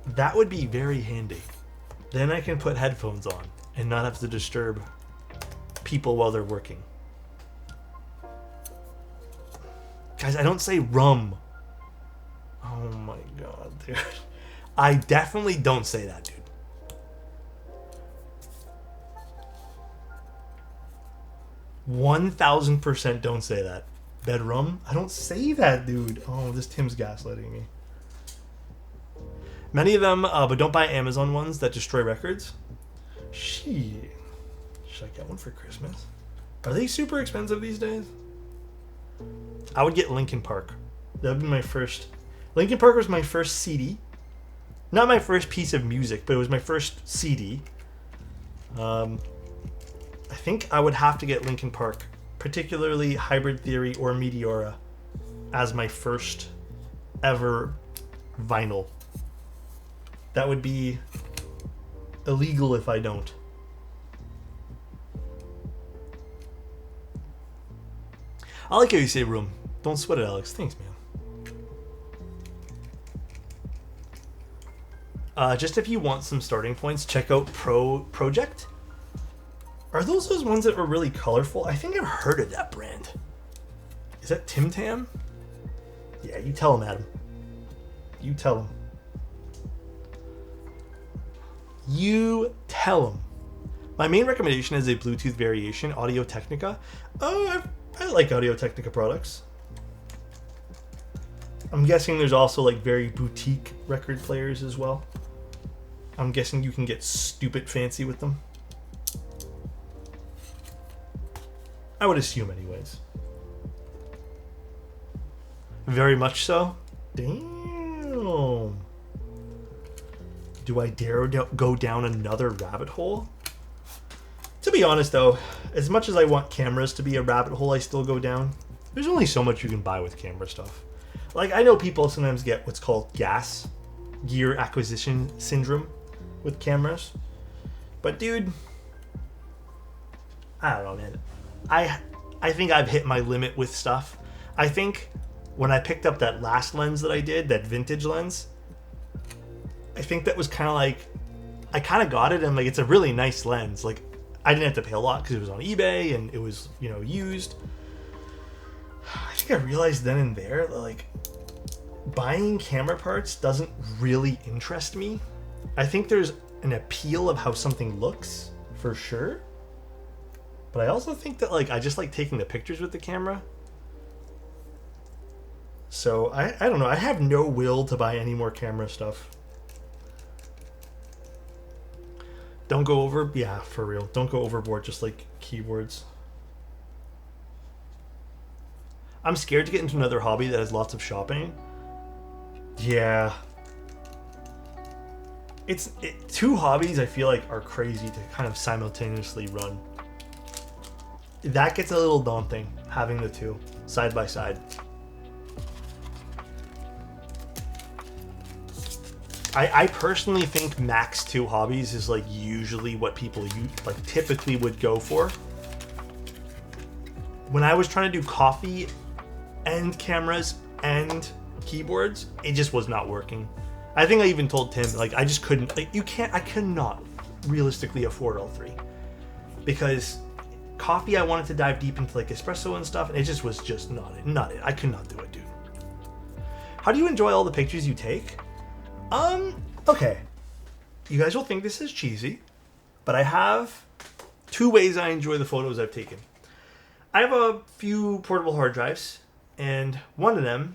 that would be very handy. Then I can put headphones on and not have to disturb people while they're working. Guys, I don't say rum. Oh my god, dude. I definitely don't say that, dude. %1,000% don't say that. Bedroom? I don't say that, dude. Oh, this Tim's gaslighting me. Many of them, but don't buy Amazon ones that destroy records. Should I get one for Christmas? Are they super expensive these days? I would get Linkin Park. That would be my first. Linkin Park was my first CD. Not my first piece of music, but it was my first CD. I think I would have to get Linkin Park, particularly Hybrid Theory or Meteora, as my first ever vinyl. That would be illegal if I don't. I like how you say room. Don't sweat it, Alex. Thanks, man. Just if you want some starting points, check out Project. Are those ones that were really colorful? I think I've heard of that brand. Is that Tim Tam? Yeah, you tell him, Adam. You tell him. You tell him. My main recommendation is a Bluetooth variation, Audio Technica. Oh, I like Audio Technica products. I'm guessing there's also like very boutique record players as well. I'm guessing you can get stupid fancy with them. I would assume anyways. Very much so. Damn. Do I dare go down another rabbit hole? To be honest though, as much as I want cameras to be a rabbit hole I still go down, there's only so much you can buy with camera stuff. Like, I know people sometimes get what's called gear acquisition syndrome with cameras. But dude, I don't know, man. I think I've hit my limit with stuff. I think when I picked up that last lens that I did, that vintage lens, I think that was kind of like, I kind of got it and like, it's a really nice lens. Like, I didn't have to pay a lot because it was on eBay and it was, you know, used. I think I realized then and there that like, buying camera parts doesn't really interest me. I think there's an appeal of how something looks, for sure. But I also think that like, I just like taking the pictures with the camera. So I don't know. I have no will to buy any more camera stuff. Don't go over, yeah, for real. Don't go overboard just like keyboards. I'm scared to get into another hobby that has lots of shopping. Yeah. Two hobbies I feel like are crazy to kind of simultaneously run. That gets a little daunting, having the two side by side. I personally think max 2 hobbies is like usually what people typically would go for. When I was trying to do coffee and cameras and keyboards, it just was not working. I think I even told Tim, like, I just couldn't, like, I could not realistically afford all 3. Because coffee, I wanted to dive deep into like espresso and stuff, and it just was just not it. I could not do it, dude. How do you enjoy all the pictures you take? Okay. You guys will think this is cheesy, but I have 2 ways I enjoy the photos I've taken. I have a few portable hard drives, and one of them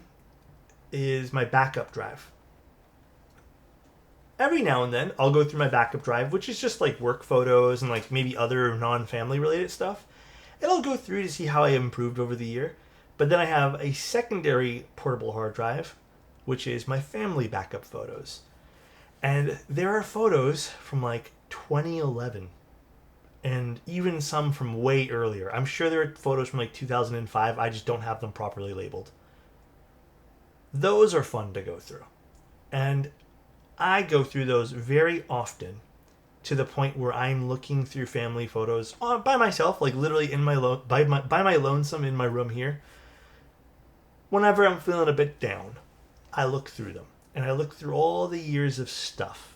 is my backup drive. Every now and then, I'll go through my backup drive, which is just like work photos and like maybe other non-family related stuff. And I'll go through to see how I improved over the year. But then I have a secondary portable hard drive, which is my family backup photos. And there are photos from like 2011 and even some from way earlier. I'm sure there are photos from like 2005. I just don't have them properly labeled. Those are fun to go through. And I go through those very often to the point where I'm looking through family photos by myself, like literally in my by my lonesome in my room here. Whenever I'm feeling a bit down, I look through them. And I look through all the years of stuff.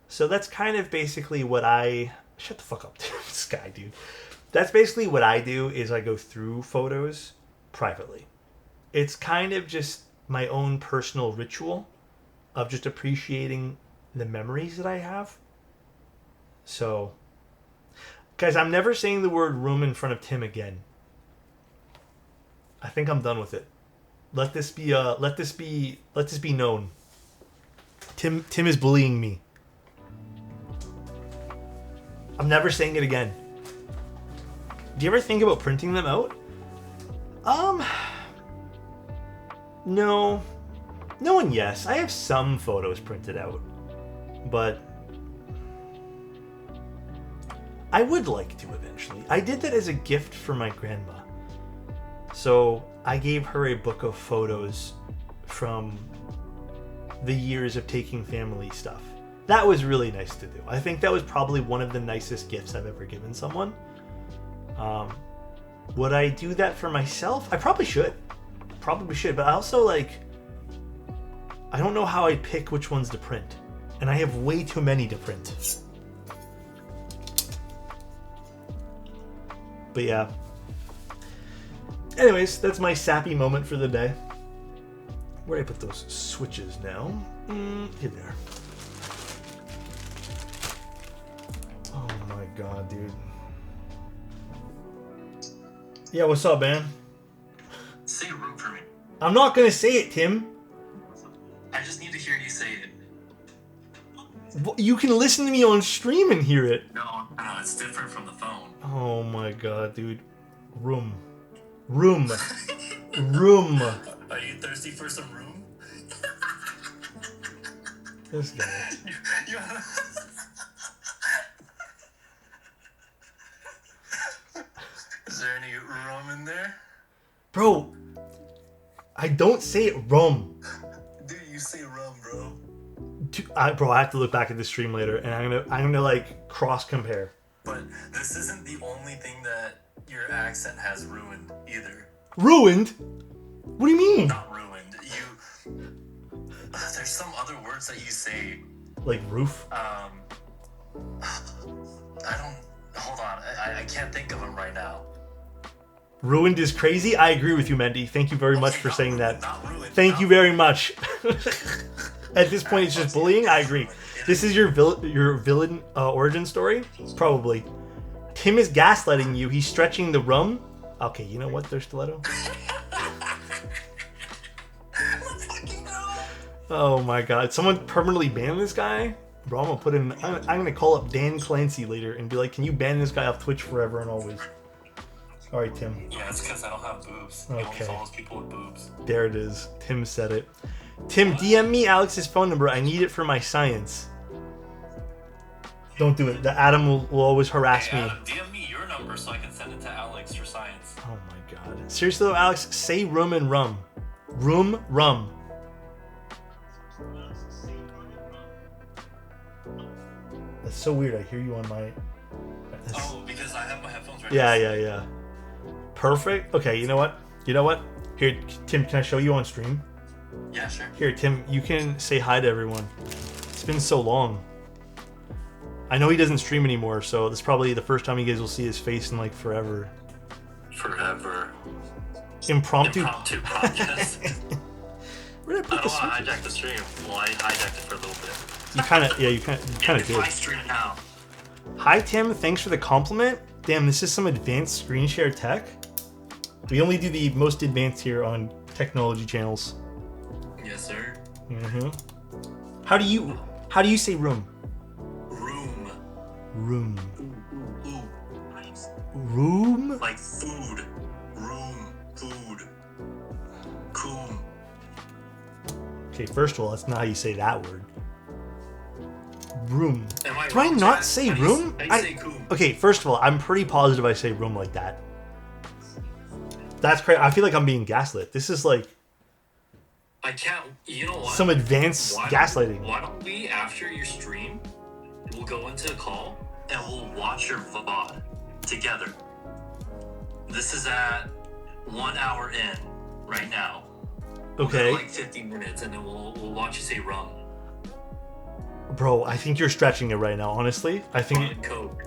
So that's kind of basically what I... Shut the fuck up, this guy, dude. That's basically what I do, is I go through photos privately. It's kind of just my own personal ritual of just appreciating the memories that I have. So, guys, I'm never saying the word room in front of Tim again. I think I'm done with it. Let this be known. Tim is bullying me. I'm never saying it again. Do you ever think about printing them out? No. No and yes. I have some photos printed out. But I would like to eventually. I did that as a gift for my grandma. So I gave her a book of photos from the years of taking family stuff. That was really nice to do. I think that was probably one of the nicest gifts I've ever given someone. Would I do that for myself? I probably should. But I also I don't know how I pick which ones to print. And I have way too many to print. But yeah. Anyways, that's my sappy moment for the day. Where did I put those switches now? Here they are. Oh my god, dude. Yeah, what's up, man? Say room for me. I'm not gonna say it, Tim. I just need to hear you say it. You can listen to me on stream and hear it. No, it's different from the phone. Oh my god, dude. Room. Room. Room. Are you thirsty for some room? This guy. Is there any rum in there? Bro, I don't say it rum. Dude, you say rum, bro. Bro, I have to look back at the stream later, and I'm gonna like cross compare. But this isn't the only thing that your accent has ruined either. Ruined? What do you mean? Not ruined. There's some other words that you say. Like roof? I don't. Hold on. I can't think of them right now. Ruined is crazy? I agree with you, Mendy. Thank you very much for saying that. Not ruined. Thank you very much. At this point, it's just bullying? I agree. This is your villain origin story? Probably. Tim is gaslighting you. He's stretching the rum. Okay, you know what? There's stiletto. Oh my god. Someone permanently ban this guy? Bro, I'm gonna put in... I'm gonna call up Dan Clancy later and be like, can you ban this guy off Twitch forever and always? Alright, Tim. Yeah, it's because I don't have boobs. Okay. He only follows people with boobs. There it is. Tim said it. Tim, DM me Alex's phone number. I need it for my science. Don't do it. The Adam will always harass me. Adam, DM me your number so I can send it to Alex for science. Oh my god. Seriously though, Alex, say room and rum. Room, rum. That's so weird. I hear you on my... Oh, because I have my headphones right Yeah. Perfect. Okay, you know what? Here, Tim, can I show you on stream? Yeah, sure. Here, Tim, you can say hi to everyone. It's been so long. I know he doesn't stream anymore, so this is probably the first time you guys will see his face in like forever. Forever. Impromptu podcast. Where did I put the I don't want to switches? hijack the stream. Well, I hijacked it for a little bit. You kind of did. My stream now. Hi, Tim. Thanks for the compliment. Damn, this is some advanced screen share tech. We only do the most advanced here on technology channels. Yes, sir. Mm-hmm. How do you say room? Room. Room. Ooh. Room? Like food. Room. Food. Coom. Okay, first of all, that's not how you say that word. Room. Am I Do I wrong, not Chad? say How do room? you say coom? Okay, first of all, I'm pretty positive I say room like that. That's crazy. I feel like I'm being gaslit. This is like I can't. You know what? some advanced gaslighting. Why don't we, after your stream, we'll go into a call and we'll watch your VOD together. This is at 1 hour in right now. Okay. Like 15 minutes, and then we'll watch you say rum. Bro, I think you're stretching it right now, honestly. I think Coke.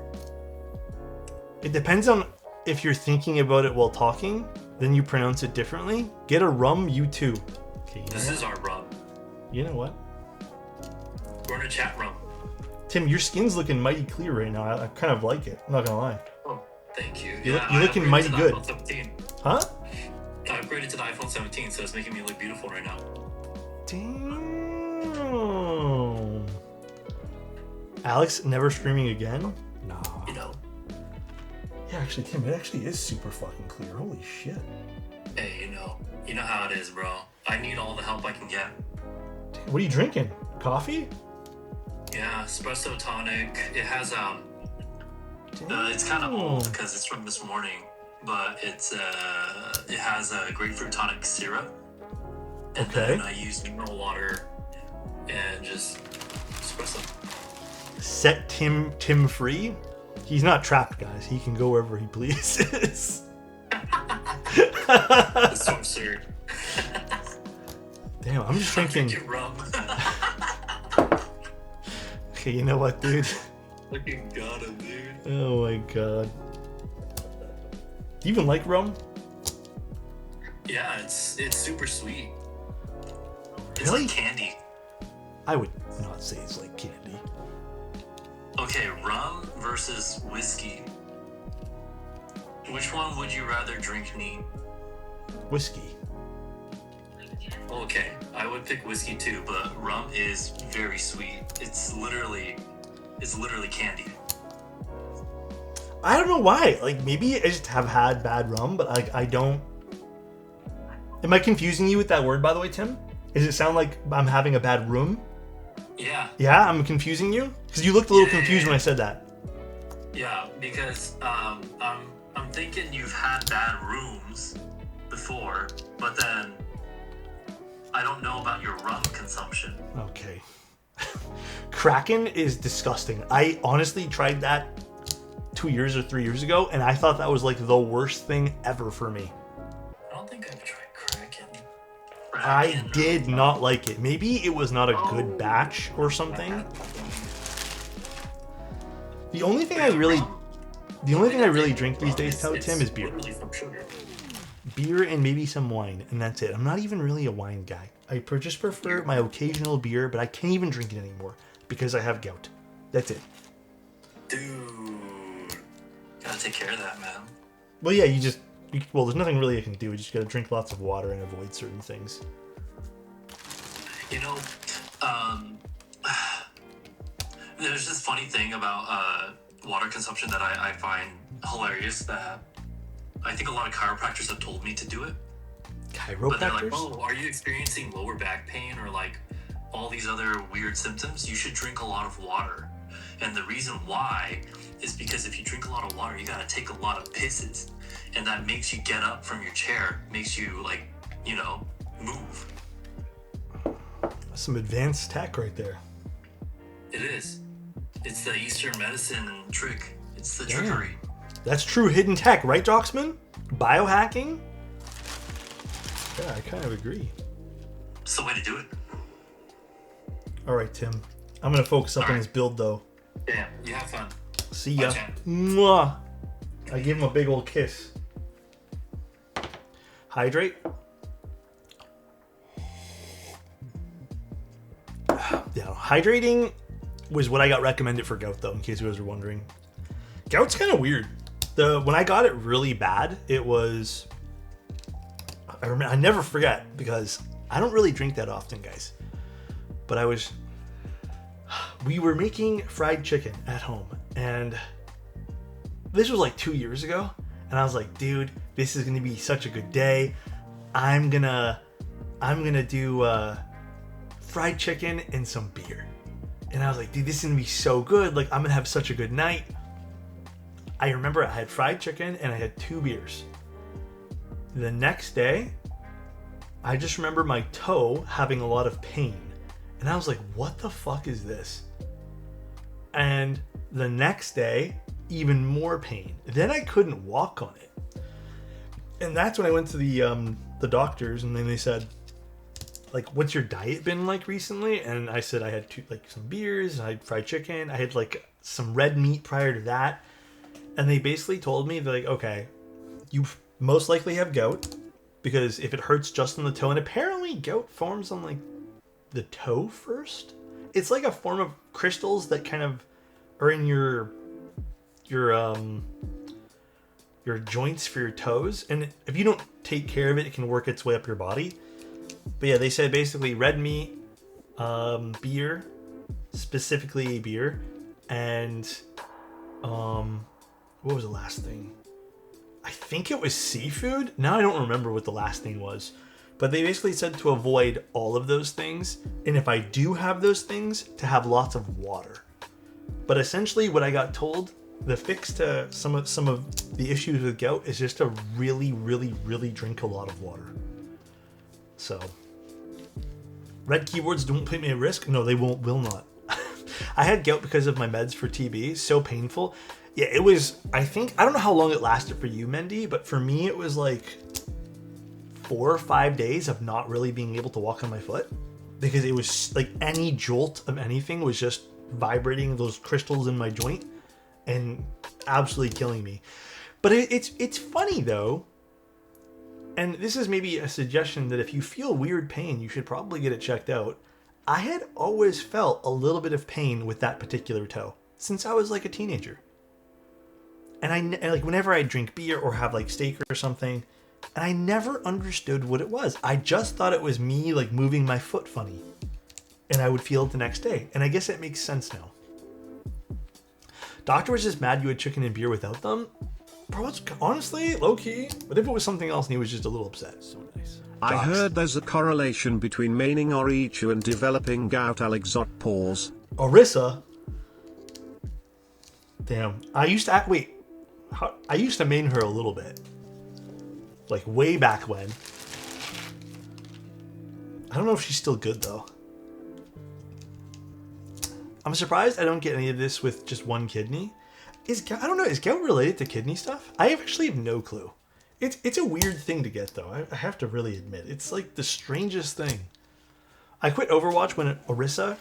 it depends on if you're thinking about it while talking, then you pronounce it differently. Get a rum, you too. Okay, This is our rum. You know what? We're in a chat rum. Tim, your skin's looking mighty clear right now. I kind of like it. I'm not gonna lie. Oh, thank you. You're I looking upgraded mighty to the good. iPhone 17. Huh? I upgraded to the iPhone 17, so it's making me look beautiful right now. Damn. Alex never streaming again? Nah. You know. Yeah, actually, Tim, it actually is super fucking clear. Holy shit. Hey, you know how it is, bro. I need all the help I can get. What are you drinking? Coffee? Yeah, espresso tonic. It has it's kind of old because it's from this morning, but it has a grapefruit tonic syrup, and then I use mineral water and just espresso. Set Tim free. He's not trapped, guys. He can go wherever he pleases. That's so absurd. Damn, I'm just drinking rum. Okay, you know what, dude? Fucking got him, dude. Oh my god. Do you even like rum? Yeah, it's super sweet. It's Really? like candy. I would not say it's like candy. Okay, rum versus whiskey. Which one would you rather drink neat? Whiskey. Okay, I would pick whiskey too, but rum is very sweet. It's literally candy. I don't know why. Like, maybe I just have had bad rum, but like I don't. Am I confusing you with that word, by the way, Tim? Does it sound like I'm having a bad room? Yeah. Yeah, I'm confusing you? Because you looked a little confused when I said that. Yeah, because I'm thinking you've had bad rooms before, but then I don't know about your rum consumption. Okay. Kraken is disgusting. I honestly tried that 2 years or 3 years ago, and I thought that was like the worst thing ever for me. I don't think I've tried Kraken. I did not like it. Maybe it was not a good batch or something. The only thing I really drink these days, Tim, is beer. Beer and maybe some wine, and that's it. I'm not even really a wine guy. I just prefer my occasional beer, but I can't even drink it anymore because I have gout. That's it. Dude, gotta take care of that, man. Well, yeah, well, there's nothing really I can do. You just gotta drink lots of water and avoid certain things. You know, there's this funny thing about water consumption that I find hilarious, that I think a lot of chiropractors have told me to do it. But they're like, oh, are you experiencing lower back pain or like all these other weird symptoms? You should drink a lot of water. And the reason why is because if you drink a lot of water, you gotta take a lot of pisses. And that makes you get up from your chair, makes you like, move. That's some advanced tech right there. It is. It's the Eastern medicine trick. It's the trickery. That's true hidden tech, right, Doxman? Biohacking? Yeah, I kind of agree. It's the way to do it. All right, Tim. I'm going to focus up on this build, though. Damn, you have fun. See ya. Mwah. I gave him a big old kiss. Hydrate. Yeah, hydrating was what I got recommended for gout, though, in case you guys were wondering. Gout's kind of weird. When I got it really bad, it was... I never forget, because I don't really drink that often, guys. But we were making fried chicken at home, and this was like 2 years ago, and I was like, dude, this is gonna be such a good day. I'm gonna do fried chicken and some beer. And I was like, dude, this is gonna be so good. Like, I'm gonna have such a good night. I remember I had fried chicken and I had 2 beers. The next day, I just remember my toe having a lot of pain. And I was like, what the fuck is this? And the next day, even more pain. Then I couldn't walk on it. And that's when I went to the doctors, and then they said, like, what's your diet been like recently? And I said I had some beers, I had fried chicken, I had like some red meat prior to that. And they basically told me, they're like, okay, you most likely have gout, because if it hurts just on the toe, and apparently gout forms on like the toe first. It's like a form of crystals that kind of are in your joints for your toes, and if you don't take care of it, it can work its way up your body. But yeah, they said basically red meat, beer, specifically beer, And what was the last thing? I think it was seafood. Now I don't remember what the last thing was. But they basically said to avoid all of those things. And if I do have those things, to have lots of water. But essentially what I got told, the fix to some of the issues with gout is just to really, really, really drink a lot of water. So, red keyboards don't put me at risk. No, they will not. I had gout because of my meds for TB. So painful. Yeah, it was, I don't know how long it lasted for you, Mendy, but for me it was like 4 or 5 days of not really being able to walk on my foot. Because it was like any jolt of anything was just vibrating those crystals in my joint and absolutely killing me. But it's funny though, and this is maybe a suggestion that if you feel weird pain, you should probably get it checked out. I had always felt a little bit of pain with that particular toe since I was like a teenager. And like whenever I drink beer or have like steak or something, and I never understood what it was. I just thought it was me like moving my foot funny. And I would feel it the next day. And I guess it makes sense now. Doctor was just mad you had chicken and beer without them. Bro, it's honestly low-key. But if it was something else and he was just a little upset. So nice. I heard there's a correlation between maining Orichu and developing gout. Alexotos pause. Orisa? Damn. I used to main her a little bit. Like way back when. I don't know if she's still good though. I'm surprised I don't get any of this with just one kidney. I don't know, is gout related to kidney stuff? I actually have no clue. It's a weird thing to get though, I have to really admit. It's like the strangest thing. I quit Overwatch when Orisa...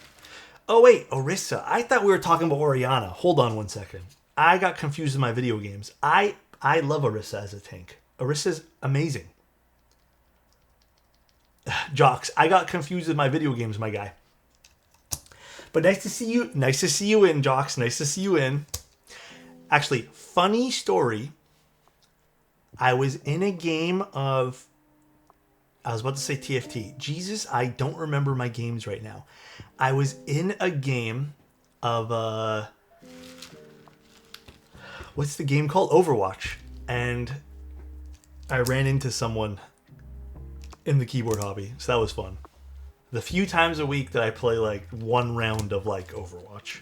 Oh wait, Orisa. I thought we were talking about Orianna. Hold on one second. I got confused in my video games. I love Orisa as a tank. Orisa's amazing. Jocks, I got confused with my video games, my guy. But nice to see you. Nice to see you in, Jocks. Nice to see you in. Actually, funny story. I was in a game of... I was about to say TFT. Jesus, I don't remember my games right now. I was in a game of... what's the game called? Overwatch. And I ran into someone in the keyboard hobby. So that was fun. The few times a week that I play like one round of like Overwatch.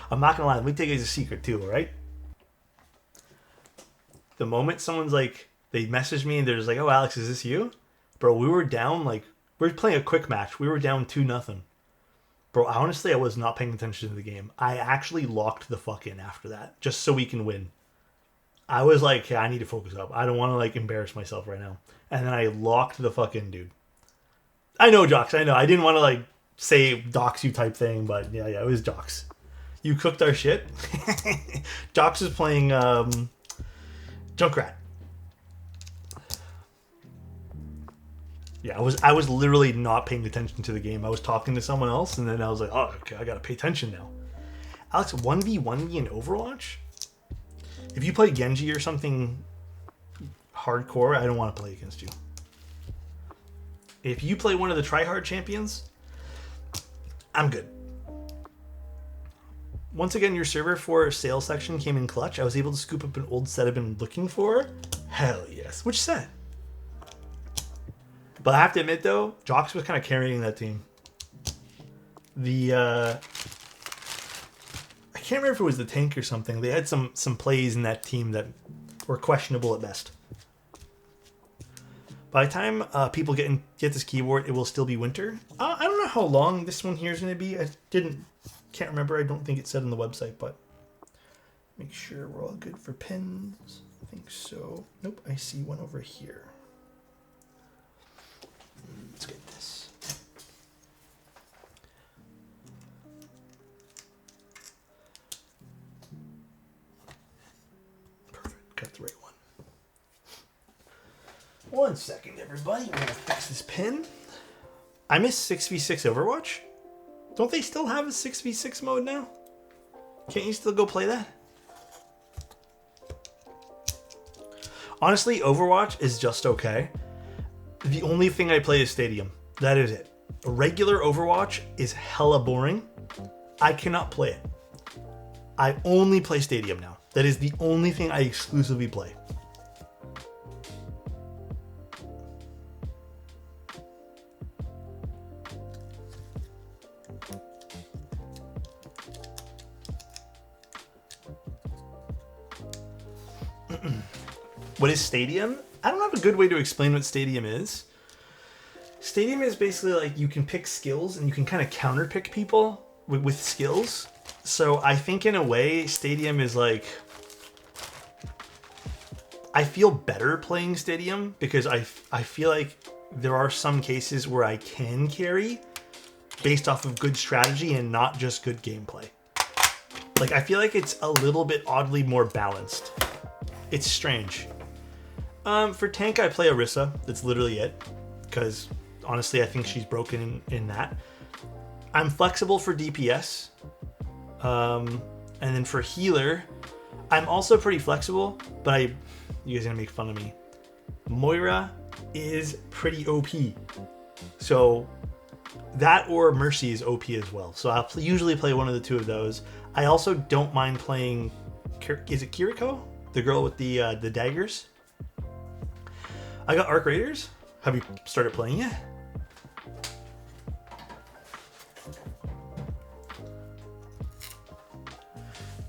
I'm not gonna lie, let me take it as a secret too, alright? The moment someone's like, they message me and they're just like, oh Alex, is this you? Bro, we were down like, we were playing a quick match. We were down 2-0. Bro, honestly, I was not paying attention to the game. I actually locked the fuck in after that, just so we can win. I was like, hey, I need to focus up. I don't want to like embarrass myself right now. And then I locked the fuck in, dude. I know, Jocks, I know. I didn't want to like say dox you type thing, but yeah, it was Jocks. You cooked our shit. Jocks is playing Junkrat. Yeah, I was literally not paying attention to the game. I was talking to someone else, and then I was like, oh, okay, I gotta pay attention now. Alex, 1v1 in Overwatch? If you play Genji or something hardcore, I don't want to play against you. If you play one of the tryhard champions, I'm good. Once again, your server for sales section came in clutch. I was able to scoop up an old set I've been looking for. Hell yes. Which set? But I have to admit though, Jocks was kind of carrying that team. I can't remember if it was the tank or something. They had some plays in that team that were questionable at best. By the time people get this keyboard, it will still be winter. I don't know how long this one here is going to be. Can't remember. I don't think it said on the website, but make sure we're all good for pins. I think so. Nope, I see one over here. Let's get this. Perfect. Got the right one. One second, everybody. We're going to fix this pin. I miss 6v6 Overwatch. Don't they still have a 6v6 mode now? Can't you still go play that? Honestly, Overwatch is just okay. The only thing I play is Stadium. That is it. A regular Overwatch is hella boring. I cannot play it. I only play Stadium now. That is the only thing I exclusively play. What is Stadium? I don't have a good way to explain what Stadium is. Stadium is basically like you can pick skills and you can kind of counterpick people with skills. So I think in a way, Stadium is like... I feel better playing Stadium because I feel like there are some cases where I can carry based off of good strategy and not just good gameplay. Like, I feel like it's a little bit oddly more balanced. It's strange. For tank, I play Orisa. That's literally it. Because, honestly, I think she's broken in that. I'm flexible for DPS. And then for healer, I'm also pretty flexible. But you guys are going to make fun of me. Moira is pretty OP. So, that or Mercy is OP as well. So, I'll usually play one of the two of those. I also don't mind playing... Is it Kiriko? The girl with the daggers? I got Arc Raiders. Have you started playing yet?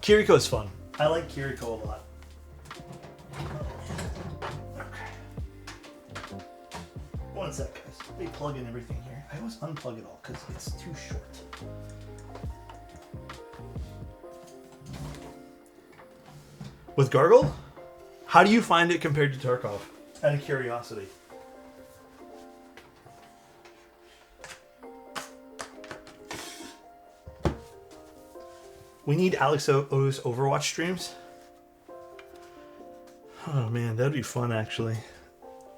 Kiriko's fun. I like Kiriko a lot. Okay. One sec, guys. Let me plug in everything here. I always unplug it all because it's too short. With Gargle? How do you find it compared to Tarkov? Out of curiosity. We need Alexotos Overwatch streams. Oh man, that'd be fun actually.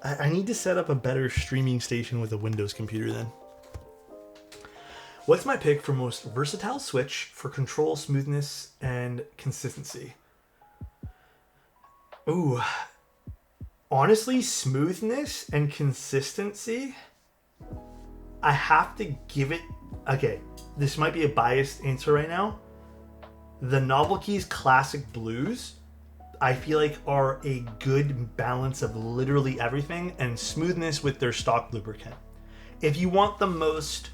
I need to set up a better streaming station with a Windows computer then. What's my pick for most versatile switch for control, smoothness, and consistency? Ooh. Honestly, smoothness and consistency, I have to give it... Okay, this might be a biased answer right now. The Novel Keys Classic Blues, I feel like are a good balance of literally everything and smoothness with their stock lubricant. If you want the most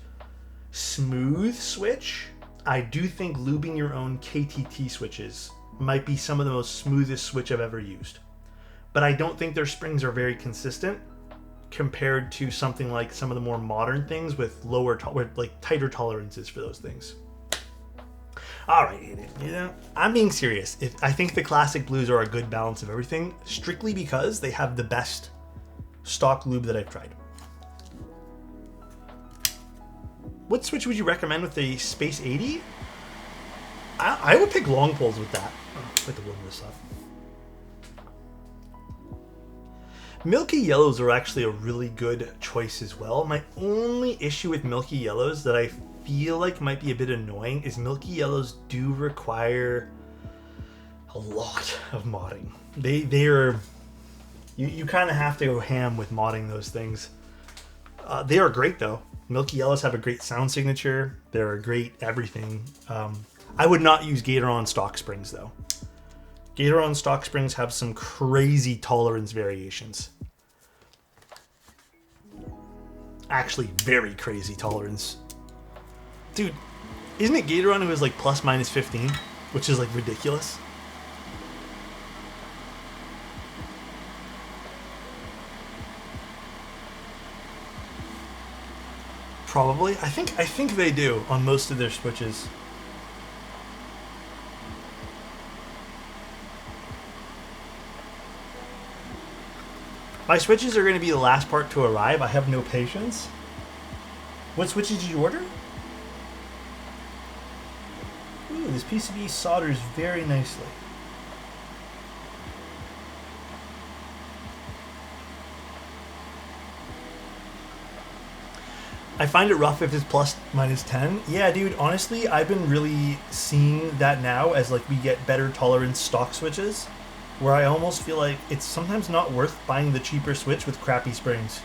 smooth switch, I do think lubing your own KTT switches might be some of the most smoothest switch I've ever used. But I don't think their springs are very consistent compared to something like some of the more modern things with tighter tolerances for those things. All right, I'm being serious. I think the classic blues are a good balance of everything, strictly because they have the best stock lube that I've tried. What switch would you recommend with the Space 80? I would pick long poles with that. Oh, I have to warm this up. Milky Yellows are actually a really good choice as well. My only issue with Milky Yellows that I feel like might be a bit annoying is Milky Yellows do require a lot of modding. You kind of have to go ham with modding those things. They are great though. Milky Yellows have a great sound signature. They're a great everything. I would not use Gatoron stock springs though. Gatoron stock springs have some crazy tolerance variations. Actually, very crazy tolerance. Dude, isn't it Gatoron who is like plus minus 15? Which is like ridiculous. Probably. I think they do on most of their switches. My switches are going to be the last part to arrive. I have no patience. What switches did you order? Ooh, this PCB solders very nicely. I find it rough if it's plus minus 10. Yeah, dude, honestly, I've been really seeing that now as like we get better tolerance stock switches, where I almost feel like it's sometimes not worth buying the cheaper switch with crappy springs.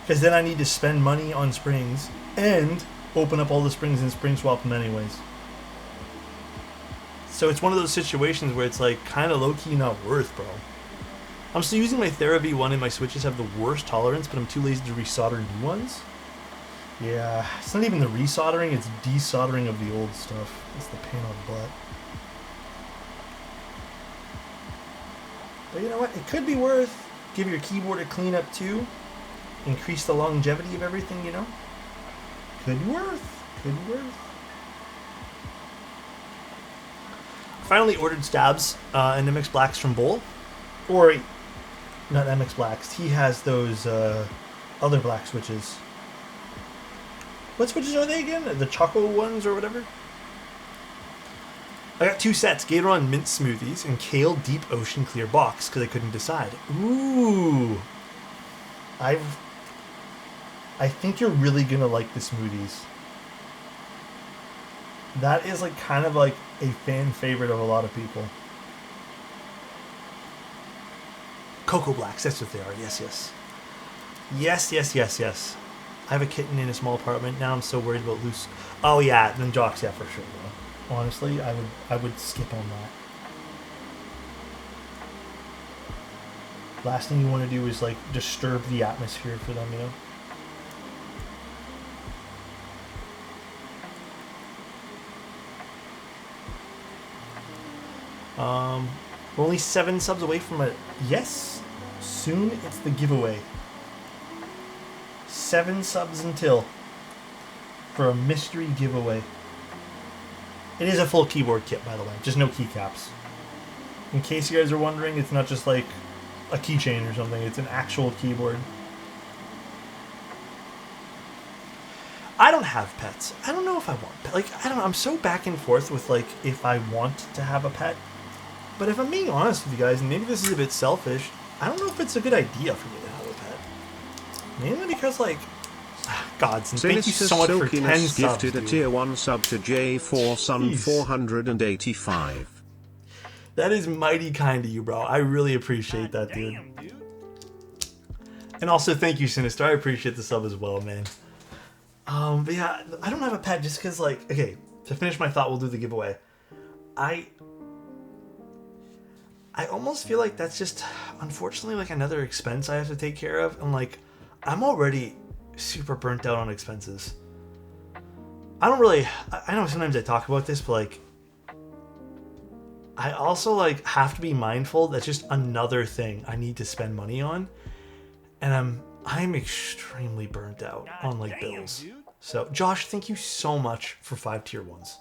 Because then I need to spend money on springs and open up all the springs and spring swap them anyways. So it's one of those situations where it's like kind of low-key not worth, bro. I'm still using my Thera V1 and my switches have the worst tolerance, but I'm too lazy to resolder new ones. Yeah, it's not even the resoldering, it's desoldering of the old stuff. It's the pain on the butt. But you know what? It could be worth. Give your keyboard a cleanup too. Increase the longevity of everything, you know? Could be worth. Could be worth. Finally ordered stabs and MX Blacks from Bull. Or, not MX Blacks. He has those other black switches. What switches are they again? The Choco ones or whatever? I got 2 sets. Gatoron Mint Smoothies and Kale Deep Ocean Clear Box because I couldn't decide. Ooh. I think you're really going to like the smoothies. That is like kind of like a fan favorite of a lot of people. Cocoa Blacks, that's what they are. Yes, yes. Yes, yes, yes, yes. I have a kitten in a small apartment. Now I'm so worried about loose. Oh yeah, then jocks, yeah, for sure, bro. Honestly, I would skip on that. Last thing you want to do is like disturb the atmosphere for them, you know? We're only 7 subs away from a yes. Soon it's the giveaway. 7 subs until for a mystery giveaway. It is a full keyboard kit, by the way, just no keycaps. In case you guys are wondering, it's not just like a keychain or something. It's an actual keyboard. I don't have pets. I don't know if I want pets. Like, I don't know. I'm so back and forth with like if I want to have a pet. But if I'm being honest with you guys, and maybe this is a bit selfish, I don't know if it's a good idea for me to have a pet. Mainly because, like, Godson, thank you so much for 10 subs, gifted dude. a tier 1 sub to J4 Sun 485. That is mighty kind of you, bro. I really appreciate that, dude. And also, thank you, Sinister. I appreciate the sub as well, man. But yeah, I don't have a pet just because, like, okay, to finish my thought, we'll do the giveaway. I almost feel like that's just, unfortunately, like another expense I have to take care of. And, like, I'm already super burnt out on expenses. I don't really, I know sometimes I talk about this, but, like, I also, like, have to be mindful that's just another thing I need to spend money on. And I'm extremely burnt out on, like, bills. So, Josh, thank you so much for 5 tier 1s.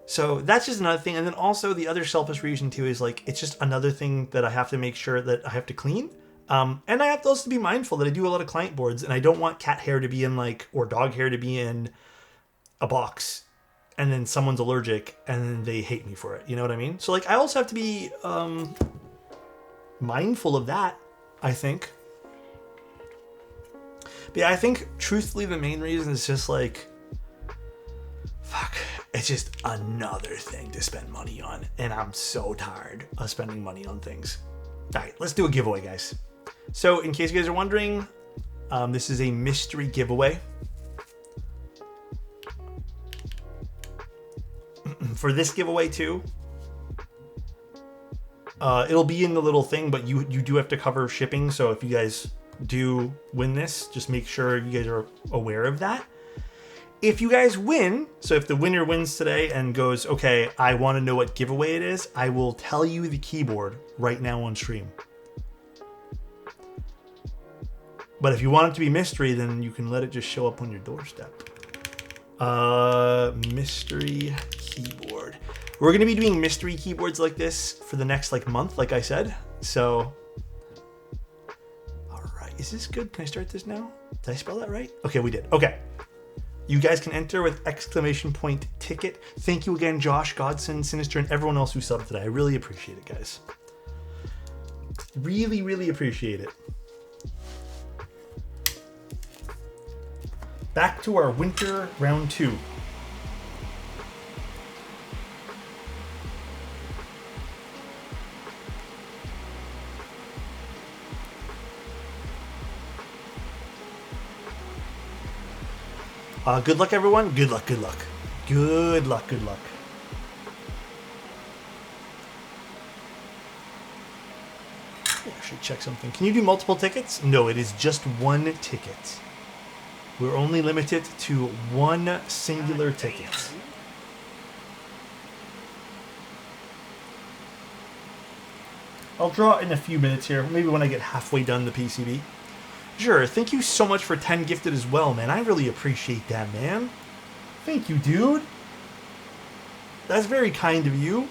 So that's just another thing. And then also the other selfish reason too is like, it's just another thing that I have to make sure that I have to clean. And I have to also be mindful that I do a lot of client boards and I don't want cat hair to be in like, or dog hair to be in a box and then someone's allergic and then they hate me for it. You know what I mean? So like, I also have to be mindful of that, I think. But yeah, I think truthfully, the main reason is just like, fuck, it's just another thing to spend money on. And I'm so tired of spending money on things. All right, let's do a giveaway, guys. So in case you guys are wondering, this is a mystery giveaway. For this giveaway too, it'll be in the little thing, but you do have to cover shipping. So if you guys do win this, just make sure you guys are aware of that. If you guys win, so if the winner wins today and goes, okay, I want to know what giveaway it is, I will tell you the keyboard right now on stream. But if you want it to be mystery, then you can let it just show up on your doorstep. Mystery keyboard. We're going to be doing mystery keyboards like this for the next like month, like I said. So, all right, is this good? Can I start this now? Did I spell that right? Okay, we did. Okay. You guys can enter with exclamation point ticket. Thank you again, Josh, Godson, Sinister, and everyone else who subbed today. I really appreciate it, guys. Really, really appreciate it. Back to our winter round 2. Good luck, everyone. Good luck, good luck. Good luck, good luck. Let me actually check something. Can you do multiple tickets? No, it is just one ticket. We're only limited to one singular ticket. I'll draw in a few minutes here, maybe when I get halfway done the PCB. Sure, thank you so much for 10 gifted as well, man. I really appreciate that, man. Thank you, dude. That's very kind of you.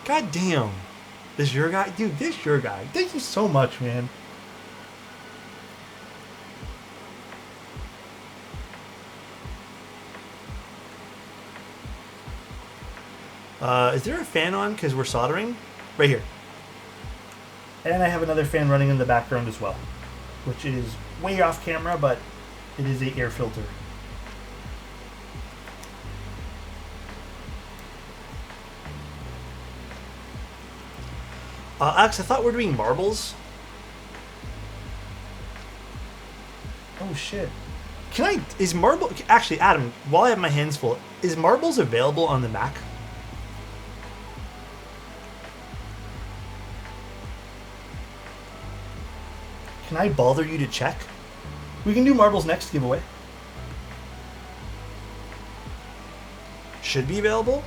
God damn. This your guy? Dude, this your guy. Thank you so much, man. Is there a fan on because we're soldering? Right here. And I have another fan running in the background as well, which is way off camera, but it is a air filter. Alex, I thought we were doing marbles. Oh shit. Can I, is marble, actually Adam, while I have my hands full, is marbles available on the Mac? Can I bother you to check? We can do marbles next giveaway. Should be available?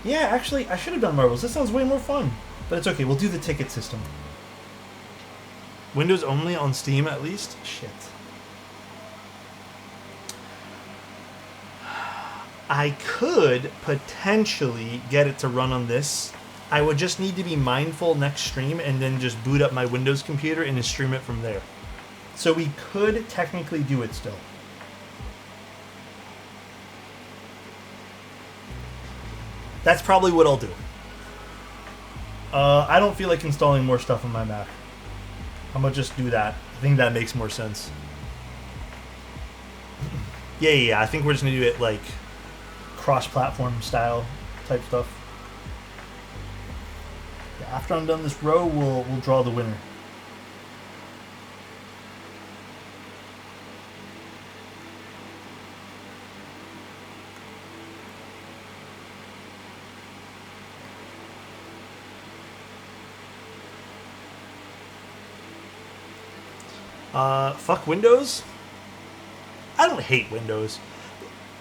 Yeah, actually, I should have done marbles. This sounds way more fun. But it's okay, we'll do the ticket system. Windows only on Steam at least? Shit. I could potentially get it to run on this. I would just need to be mindful next stream and then just boot up my Windows computer and stream it from there. So we could technically do it still. That's probably what I'll do. I don't feel like installing more stuff on my Mac. I'm gonna just do that. I think that makes more sense. Yeah. I think we're just gonna do it like cross-platform style type stuff. Yeah, after I'm done this row, we'll draw the winner. Fuck Windows? I don't hate Windows,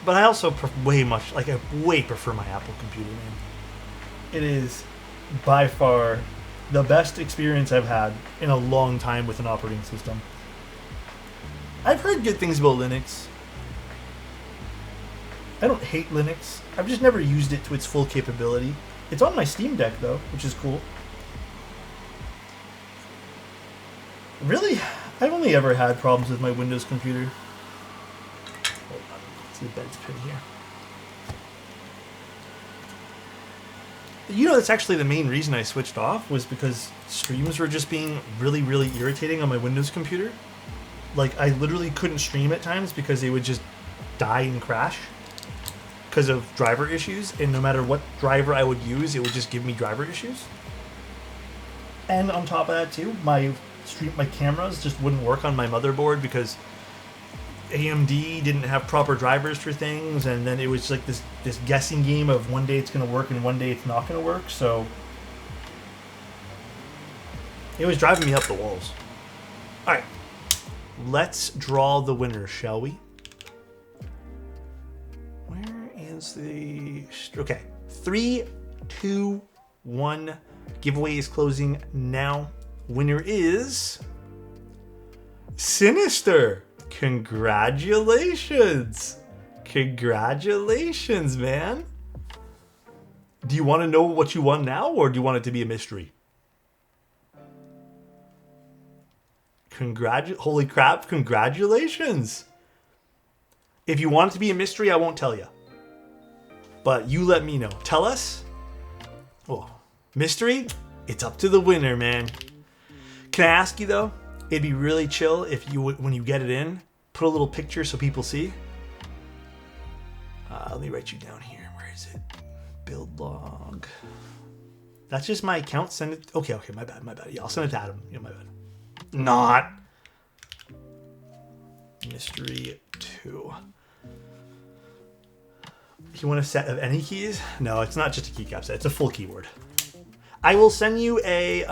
but I also way prefer my Apple computer, man. It is by far the best experience I've had in a long time with an operating system. I've heard good things about Linux. I don't hate Linux. I've just never used it to its full capability. It's on my Steam Deck though, which is cool. Really? I've only ever had problems with my Windows computer. Hold on, let's see the bed's pin here. You know, that's actually the main reason I switched off was because streams were just being really, really irritating on my Windows computer. Like, I literally couldn't stream at times because they would just die and crash because of driver issues, and no matter what driver I would use, it would just give me driver issues. And on top of that too, my cameras just wouldn't work on my motherboard because AMD didn't have proper drivers for things, and then it was like this guessing game of one day it's going to work and one day it's not going to work, so it was driving me up the walls. Alright, let's draw the winner, shall we? Where is the... Okay, 3, 2, 1. Giveaway is closing now. Winner is... Sinister! Congratulations! Congratulations, man! Do you want to know what you won now, or do you want it to be a mystery? Holy crap, congratulations! If you want it to be a mystery, I won't tell you. But you let me know. Tell us. Oh, mystery? It's up to the winner, man. Can I ask you, though? It'd be really chill if you, when you get it in, put a little picture so people see. Let me write you down here. Where is it? Build log. That's just my account. Send it. Okay, my bad. Yeah, I'll send it to Adam. Yeah, my bad. Not. Mystery 2. You want a set of any keys? No, it's not just a keycap set. It's a full keyword. I will send you a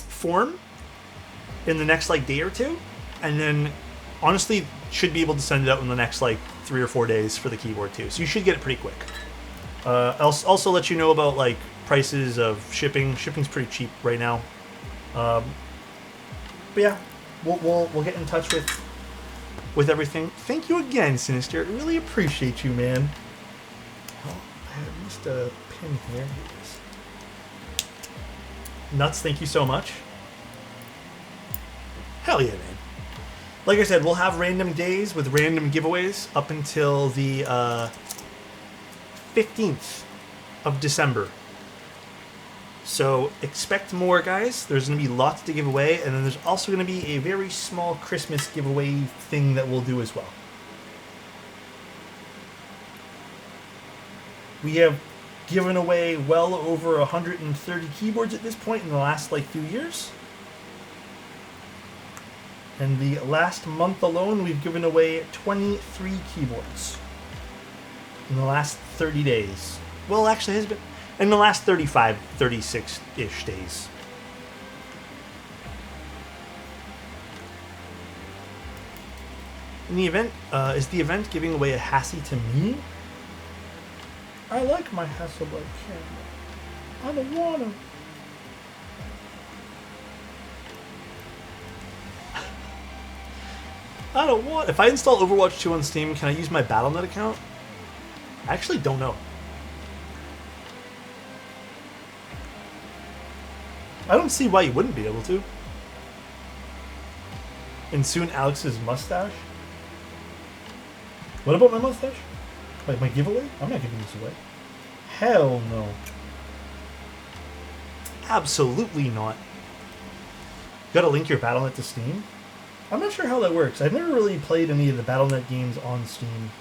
form in the next like day or two, and then honestly should be able to send it out in the next like 3 or 4 days for the keyboard too. So you should get it pretty quick. I'll also let you know about like prices of shipping. Shipping's pretty cheap right now. But yeah, we'll get in touch with everything. Thank you again, Sinister. I really appreciate you, man. Oh, I missed a pin here. Here it is. Nuts, thank you so much. Hell yeah, man. Like I said, we'll have random days with random giveaways up until the 15th of December. So expect more, guys. There's going to be lots to give away, and then there's also going to be a very small Christmas giveaway thing that we'll do as well. We have given away well over 130 keyboards at this point in the last like few years. And the last month alone, we've given away 23 keyboards in the last 30 days. Well, actually, it has been in the last 35, 36-ish days. In the event, is the event giving away a Hassie to me? I like my Hasselblad camera. I don't want to. I don't want... If I install Overwatch 2 on Steam, can I use my Battle.net account? I actually don't know. I don't see why you wouldn't be able to. And soon Alex's mustache? What about my mustache? Like my giveaway? I'm not giving this away. Hell no. Absolutely not. Gotta link your Battle.net to Steam? I'm not sure how that works. I've never really played any of the Battle.net games on Steam.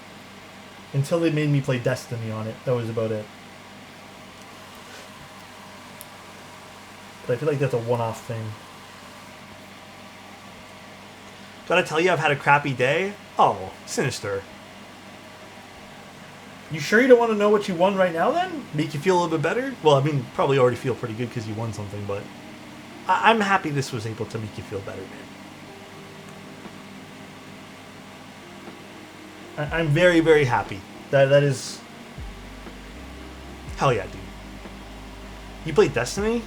Until they made me play Destiny on it. That was about it. But I feel like that's a one-off thing. Gotta tell you, I've had a crappy day. Oh, Sinister. You sure you don't want to know what you won right now, then? Make you feel a little bit better? Well, I mean, probably already feel pretty good because you won something, but... I'm happy this was able to make you feel better, man. I'm very, very happy. That is... Hell yeah, dude. You played Destiny?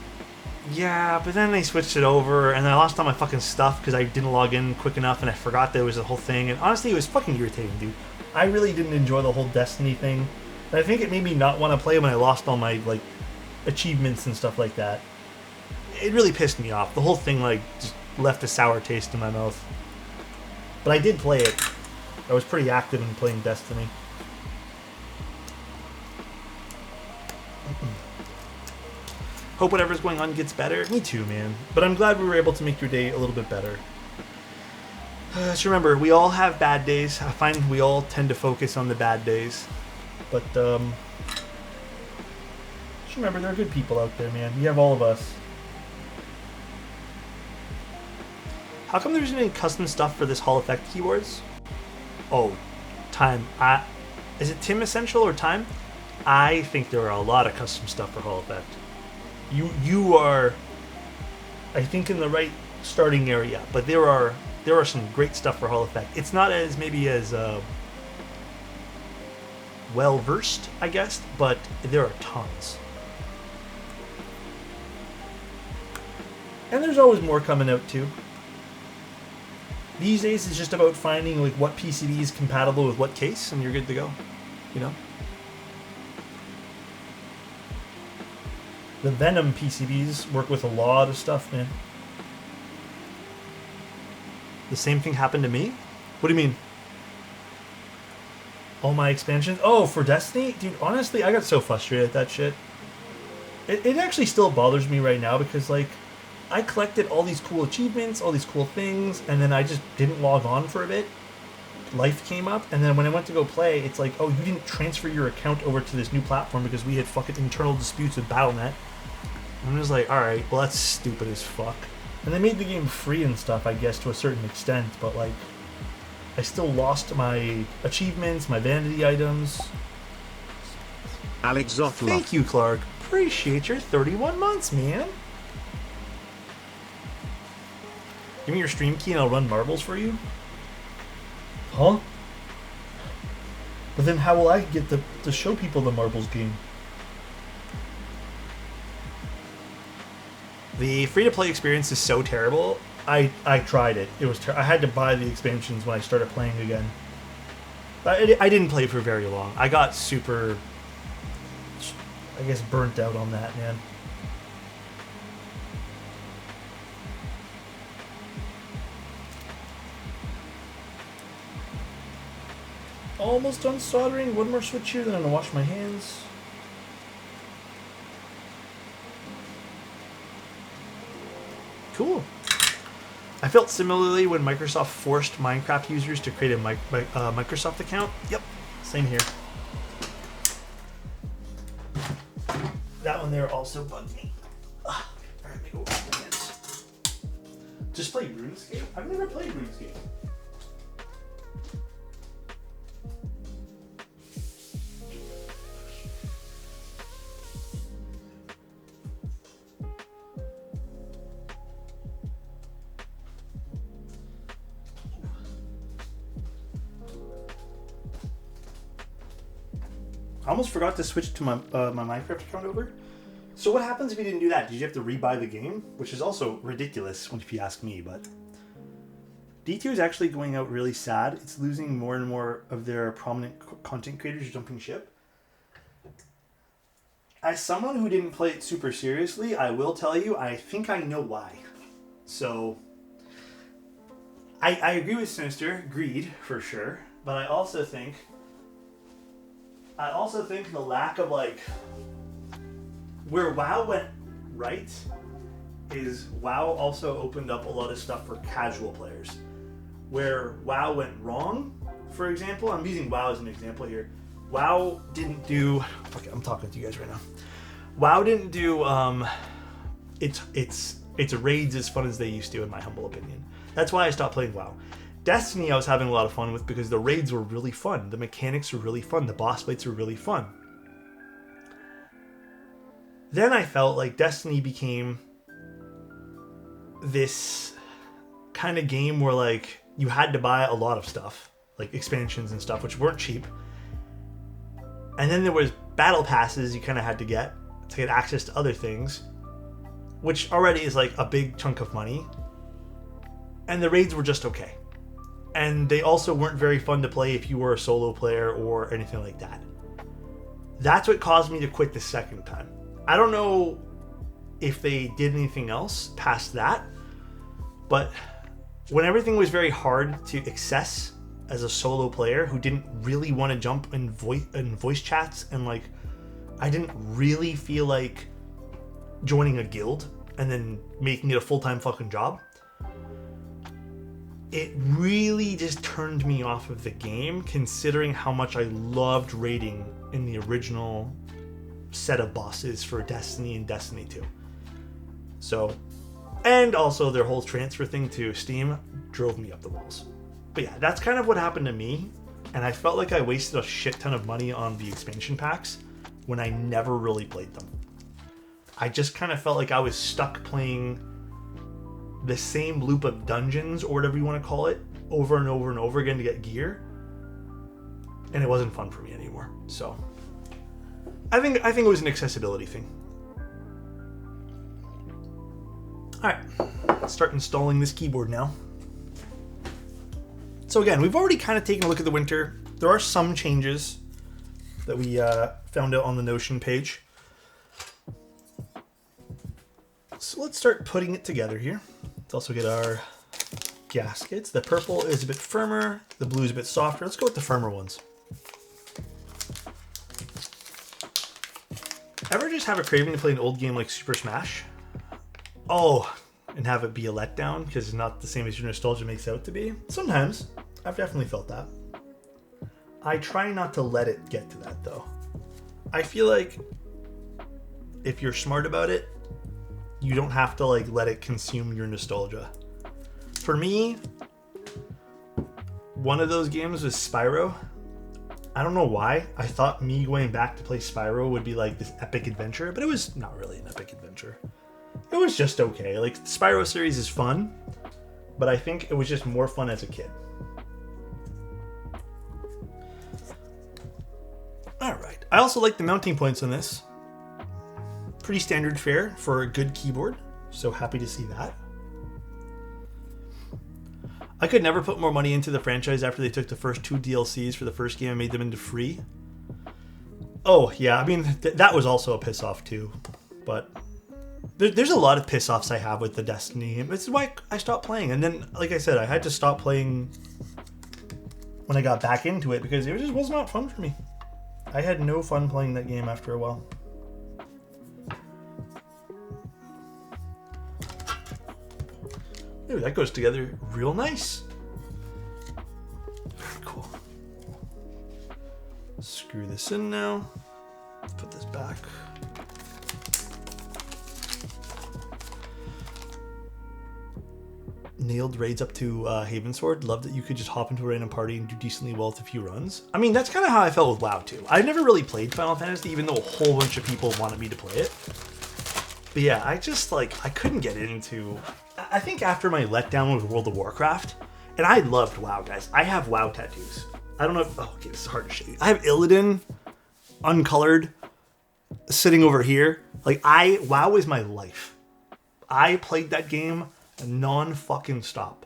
Yeah, but then they switched it over, and I lost all my fucking stuff because I didn't log in quick enough, and I forgot there was a whole thing, and honestly, it was fucking irritating, dude. I really didn't enjoy the whole Destiny thing, and I think it made me not want to play when I lost all my, like, achievements and stuff like that. It really pissed me off. The whole thing, like, just left a sour taste in my mouth. But I did play it. I was pretty active in playing Destiny. Hope whatever's going on gets better. Me too, man. But I'm glad we were able to make your day a little bit better. Just remember, we all have bad days. I find we all tend to focus on the bad days. But, just remember, there are good people out there, man. You have all of us. How come there isn't any custom stuff for this Hall Effect keyboards? Oh, Time. Is it Tim Essential or Time? I think there are a lot of custom stuff for Hall Effect. You are, I think, in the right starting area, but there are some great stuff for Hall Effect. It's not as maybe as well versed, I guess, but there are tons. And there's always more coming out too. These days, it's just about finding like what PCB is compatible with what case, and you're good to go. You know. The Venom PCBs work with a lot of stuff, man. The same thing happened to me? What do you mean? All my expansions? Oh, for Destiny? Dude, honestly, I got so frustrated at that shit. It actually still bothers me right now because, like, I collected all these cool achievements, all these cool things, and then I just didn't log on for a bit. Life came up, and then when I went to go play, it's like, oh, you didn't transfer your account over to this new platform because we had fucking internal disputes with Battle.net. I'm just like, alright, well, that's stupid as fuck. And they made the game free and stuff, I guess, to a certain extent, but, like, I still lost my achievements, my vanity items. Alexotos. Thank you, Clark. Appreciate your 31 months, man. Give me your stream key and I'll run marbles for you. Huh? But then how will I get to show people the marbles game? The free-to-play experience is so terrible. I tried it. It was I had to buy the expansions when I started playing again. I didn't play for very long. I got super, I guess, burnt out on that, man. Almost done soldering. One more switch here, then I'm gonna wash my hands. Cool. I felt similarly when Microsoft forced Minecraft users to create a Microsoft account. Yep, same here. That one there also bugged me. Alright, let me go wash my hands. Just play RuneScape? I've never played RuneScape. I almost forgot to switch to my my Minecraft account over. So what happens if you didn't do that? Did you have to rebuy the game? Which is also ridiculous if you ask me, but D2 is actually going out really sad. It's losing more and more of their prominent content creators jumping ship. As someone who didn't play it super seriously, I will tell you, I think I know why. So I agree with Sinister, greed for sure, but I also think the lack of, like, where WoW went right is WoW also opened up a lot of stuff for casual players. Where WoW went wrong, for example, I'm using WoW as an example here. WoW didn't do, okay, I'm talking to you guys right now. WoW didn't do its raids as fun as they used to, in my humble opinion. That's why I stopped playing WoW. Destiny I was having a lot of fun with because the raids were really fun. The mechanics were really fun. The boss fights were really fun. Then I felt like Destiny became this kind of game where, like, you had to buy a lot of stuff, like expansions and stuff, which weren't cheap. And then there was battle passes you kind of had to get access to other things, which already is like a big chunk of money. And the raids were just okay. And they also weren't very fun to play if you were a solo player or anything like that. That's what caused me to quit the second time. I don't know if they did anything else past that, but when everything was very hard to access as a solo player who didn't really want to jump in voice chats, and, like, I didn't really feel like joining a guild and then making it a full-time fucking job, it really just turned me off of the game, considering how much I loved raiding in the original set of bosses for Destiny and Destiny 2. So, and also their whole transfer thing to Steam drove me up the walls. But yeah, that's kind of what happened to me, and I felt like I wasted a shit ton of money on the expansion packs when I never really played them. I just kind of felt like I was stuck playing the same loop of dungeons, or whatever you want to call it, over and over and over again to get gear, and it wasn't fun for me anymore. So I think it was an accessibility thing. Alright, let's start installing this keyboard now. So again, we've already kind of taken a look at the winter. There are some changes that we found out on the Notion page. So let's start putting it together here. Let's also get our gaskets. The purple is a bit firmer, the blue is a bit softer. Let's go with the firmer ones. Ever just have a craving to play an old game like Super Smash? Oh, and have it be a letdown because it's not the same as your nostalgia makes out to be? Sometimes. I've definitely felt that. I try not to let it get to that, though. I feel like if you're smart about it, you don't have to, like, let it consume your nostalgia. For me, one of those games was Spyro. I don't know why. I thought me going back to play Spyro would be like this epic adventure, but it was not really an epic adventure. It was just okay. Like, the Spyro series is fun, but I think it was just more fun as a kid. Alright. I also like the mounting points on this. Pretty standard fare for a good keyboard, so happy to see that. I could never put more money into the franchise after they took the first 2 DLCs for the first game and made them into free. Oh, yeah, I mean, that was also a piss-off too. But there's a lot of piss-offs I have with the Destiny game. This is why I stopped playing. And then, like I said, I had to stop playing when I got back into it because it just was not fun for me. I had no fun playing that game after a while. Ooh, that goes together real nice. Cool. Screw this in now. Put this back. Nailed raids up to Haven Sword. Love that you could just hop into a random party and do decently well with a few runs. I mean, that's kind of how I felt with WoW too. I never really played Final Fantasy, even though a whole bunch of people wanted me to play it. But yeah, I just I couldn't get into... I think after my letdown with World of Warcraft, and I loved WoW, guys. I have WoW tattoos. I don't know if... Oh, okay, this is hard to show you. I have Illidan, uncolored, sitting over here. Like, WoW is my life. I played that game non-fucking stop.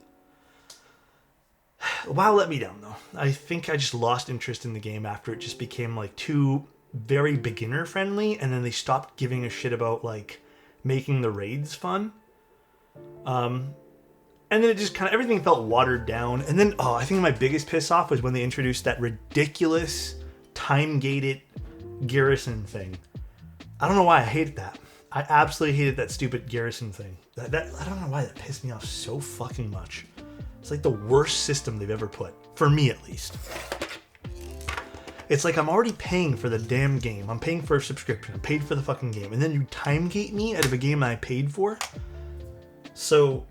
WoW let me down, though. I think I just lost interest in the game after it just became, like, too very beginner-friendly, and then they stopped giving a shit about, like, making the raids fun. And then it just kind of, everything felt watered down. And then, I think my biggest piss off was when they introduced that ridiculous time-gated garrison thing. I don't know why I hated that. I absolutely hated that stupid garrison thing. That I don't know why that pissed me off so fucking much. It's like the worst system they've ever put. For me, at least. It's like I'm already paying for the damn game. I'm paying for a subscription. I paid for the fucking game. And then you time gate me out of a game I paid for? So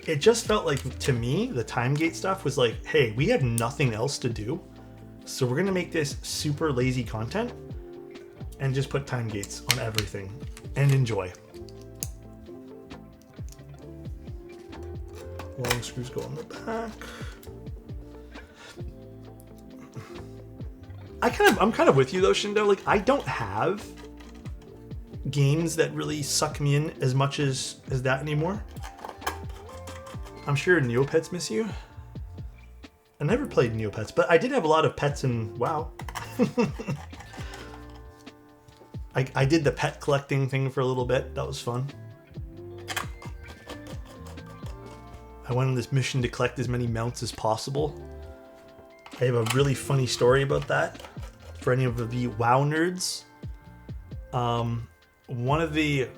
it just felt like, to me, the time gate stuff was like, hey, we have nothing else to do. So we're going to make this super lazy content and just put time gates on everything and enjoy. Long screws go on the back. I'm kind of with you though, Shindo. Like, I don't have games that really suck me in as much as that anymore. I'm sure Neopets miss you. I never played Neopets, but I did have a lot of pets in WoW. I did the pet collecting thing for a little bit. That was fun. I went on this mission to collect as many mounts as possible. I have a really funny story about that for any of the WoW nerds. One of the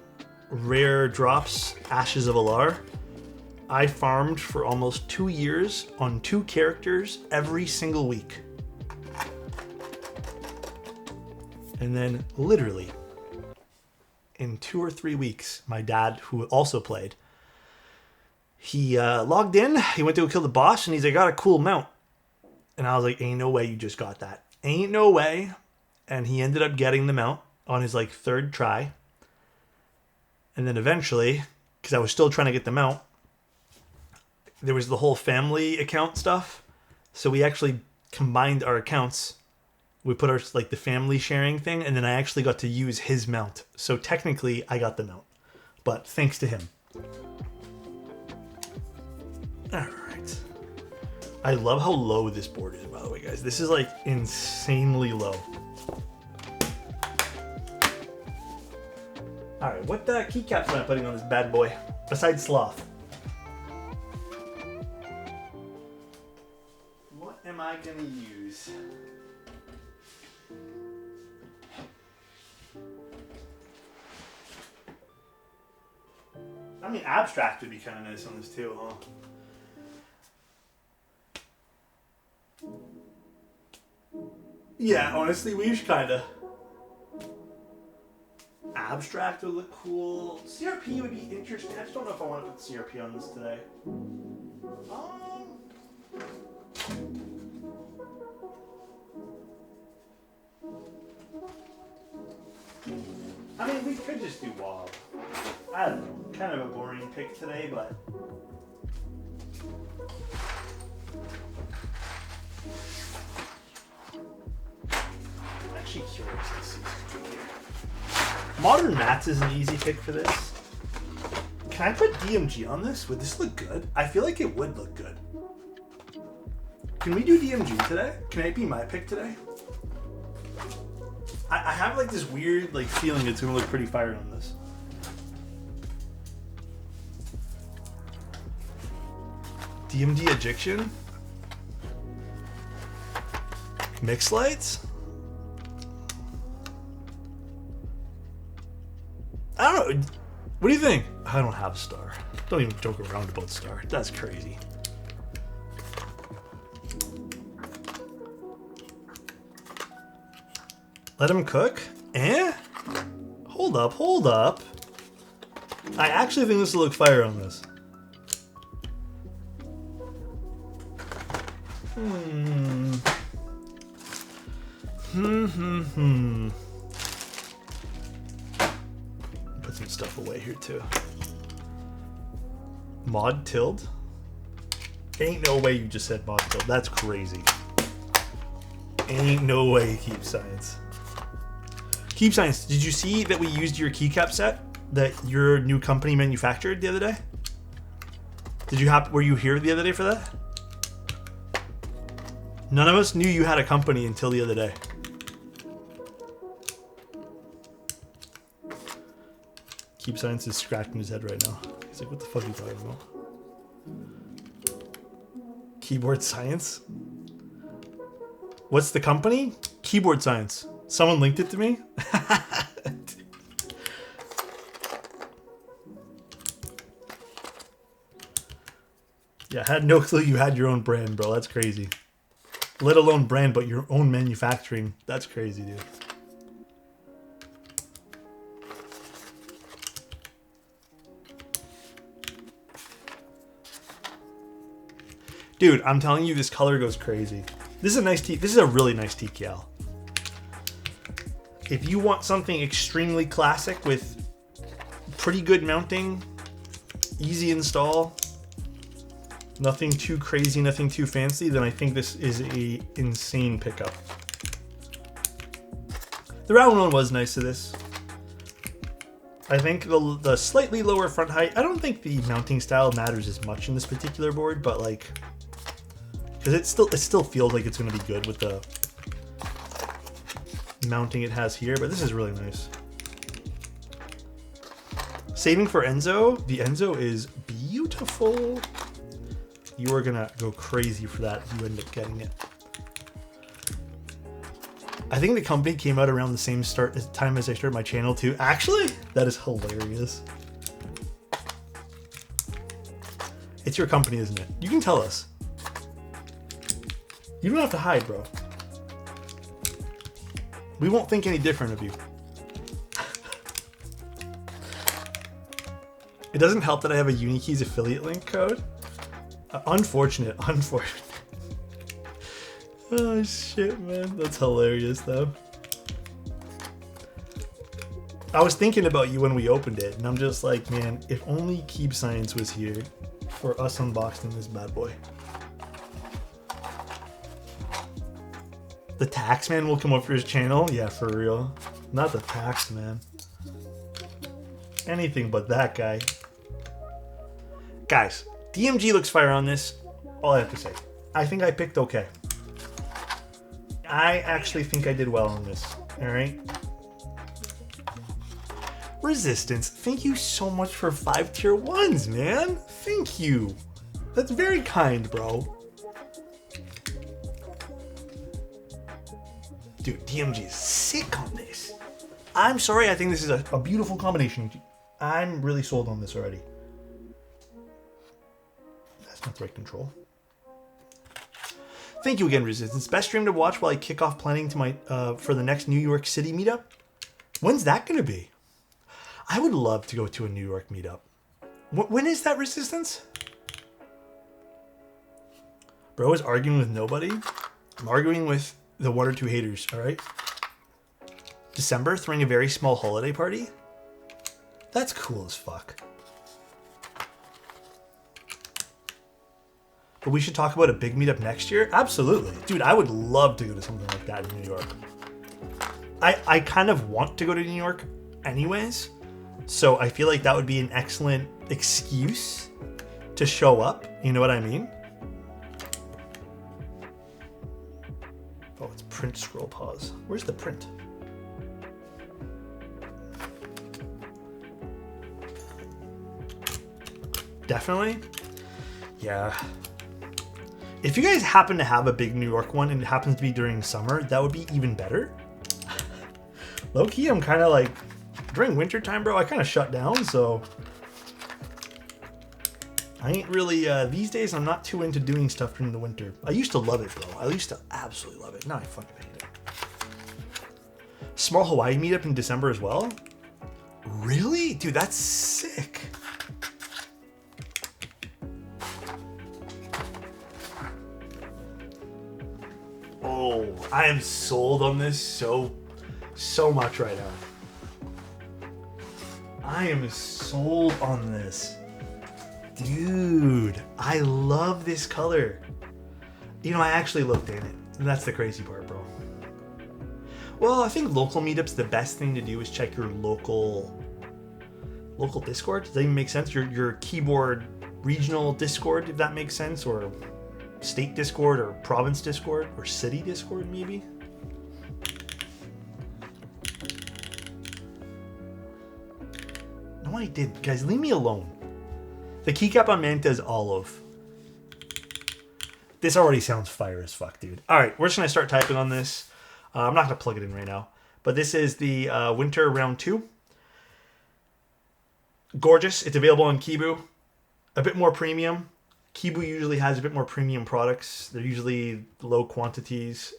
rare drops, Ashes of Alar, I farmed for almost 2 years on 2 characters every single week. And then literally in 2 or 3 weeks, my dad, who also played, he logged in, he went to go kill the boss, and he's like, I got a cool mount. And I was like, ain't no way you just got that. Ain't no way. And he ended up getting the mount on his 3rd try. And then eventually, because I was still trying to get the mount, there was the whole family account stuff. So we actually combined our accounts. We put our the family sharing thing, and then I actually got to use his mount. So technically, I got the mount. But thanks to him. Alright. I love how low this board is, by the way, guys. This is insanely low. Alright, what keycaps am I putting on this bad boy? Besides Sloth. What am I gonna use? I mean, abstract would be kind of nice on this too, huh? Yeah, honestly, we should kind of. Abstract would look cool. CRP would be interesting. I just don't know if I want to put CRP on this today. I mean, we could just do WoD. I don't know. Kind of a boring pick today, but... I'm actually curious to see something here. Modern Mats is an easy pick for this. Can I put DMG on this? Would this look good? I feel like it would look good. Can we do DMG today? Can it be my pick today? I have like this weird like feeling it's gonna look pretty fire on this. DMD ejection? Mix lights? I don't know. What do you think? I don't have Star. Don't even joke around about Star. That's crazy. Let him cook? Eh? Hold up, hold up. I actually think this will look fire on this. Put some stuff away here too. Mod tilled? Ain't no way you just said mod tilled. That's crazy. Ain't no way, Keep Science. Keep Science, did you see that we used your keycap set that your new company manufactured the other day? Were you here the other day for that? None of us knew you had a company until the other day. Keep Science is scratching his head right now. He's like, what the fuck are you talking about? Keyboard Science? What's the company? Keyboard Science. Someone linked it to me? Yeah, I had no clue you had your own brand, bro. That's crazy. Let alone brand, but your own manufacturing. That's crazy, dude. Dude, I'm telling you, this color goes crazy. This is a nice this is a really nice TKL. If you want something extremely classic with pretty good mounting, easy install, nothing too crazy, nothing too fancy, then I think this is a insane pickup. The round one was nice to this. I think the slightly lower front height, I don't think the mounting style matters as much in this particular board, but like, because it still feels like it's going to be good with the mounting it has here, but this is really nice. Saving for Enzo. The Enzo is beautiful. You are gonna go crazy for that if you end up getting it. I think the company came out around the same time as I started my channel too. Actually, that is hilarious. It's your company, isn't it? You can tell us. You don't have to hide, bro. We won't think any different of you. It doesn't help that I have a Unikeys affiliate link code. Unfortunate. Oh shit, man. That's hilarious, though. I was thinking about you when we opened it, and I'm just like, man, if only Keep Science was here for us unboxing this bad boy. The Taxman will come up for his channel? Yeah, for real. Not the Taxman. Anything but that guy. Guys, DMG looks fire on this. All I have to say. I think I picked okay. I actually think I did well on this. Alright? Resistance, thank you so much for 5 tier 1s, man. Thank you. That's very kind, bro. Dude, DMG is sick on this. I'm sorry, I think this is a beautiful combination. I'm really sold on this already. That's not the right control. Thank you again, Resistance. Best stream to watch while I kick off planning to my for the next New York City meetup. When's that going to be? I would love to go to a New York meetup. When is that, Resistance? Bro is arguing with nobody. I'm arguing with the 1 or 2 haters, all right? December, throwing a very small holiday party. That's cool as fuck. But we should talk about a big meetup next year? Absolutely. Dude, I would love to go to something like that in New York. I kind of want to go to New York anyways. So I feel like that would be an excellent excuse to show up. You know what I mean? Oh, it's print, scroll, pause. Where's the print? Definitely. Yeah. If you guys happen to have a big New York one and it happens to be during summer, that would be even better. Low key, I'm kind of like, during winter time, bro, I kind of shut down, so I ain't really, these days, I'm not too into doing stuff during the winter. I used to love it, bro. I used to absolutely love it. Now I fucking hate it. Small Hawaii meetup in December as well? Really? Dude, that's sick. Oh, I am sold on this so much right now. I am sold on this. Dude, I love this color. You know, I actually looked in it. And that's the crazy part, bro. Well, I think local meetups, the best thing to do is check your local Discord. Does that even make sense? Your keyboard regional Discord, if that makes sense, or state Discord, or province Discord, or city Discord, maybe. No, I did. Guys, leave me alone. The keycap on Manta is olive. This already sounds fire as fuck, dude. All right, where should I start typing on this? I'm not going to plug it in right now. But this is the Winter Round 2. Gorgeous. It's available on Kibu. A bit more premium. Kibu usually has a bit more premium products. They're usually low quantities.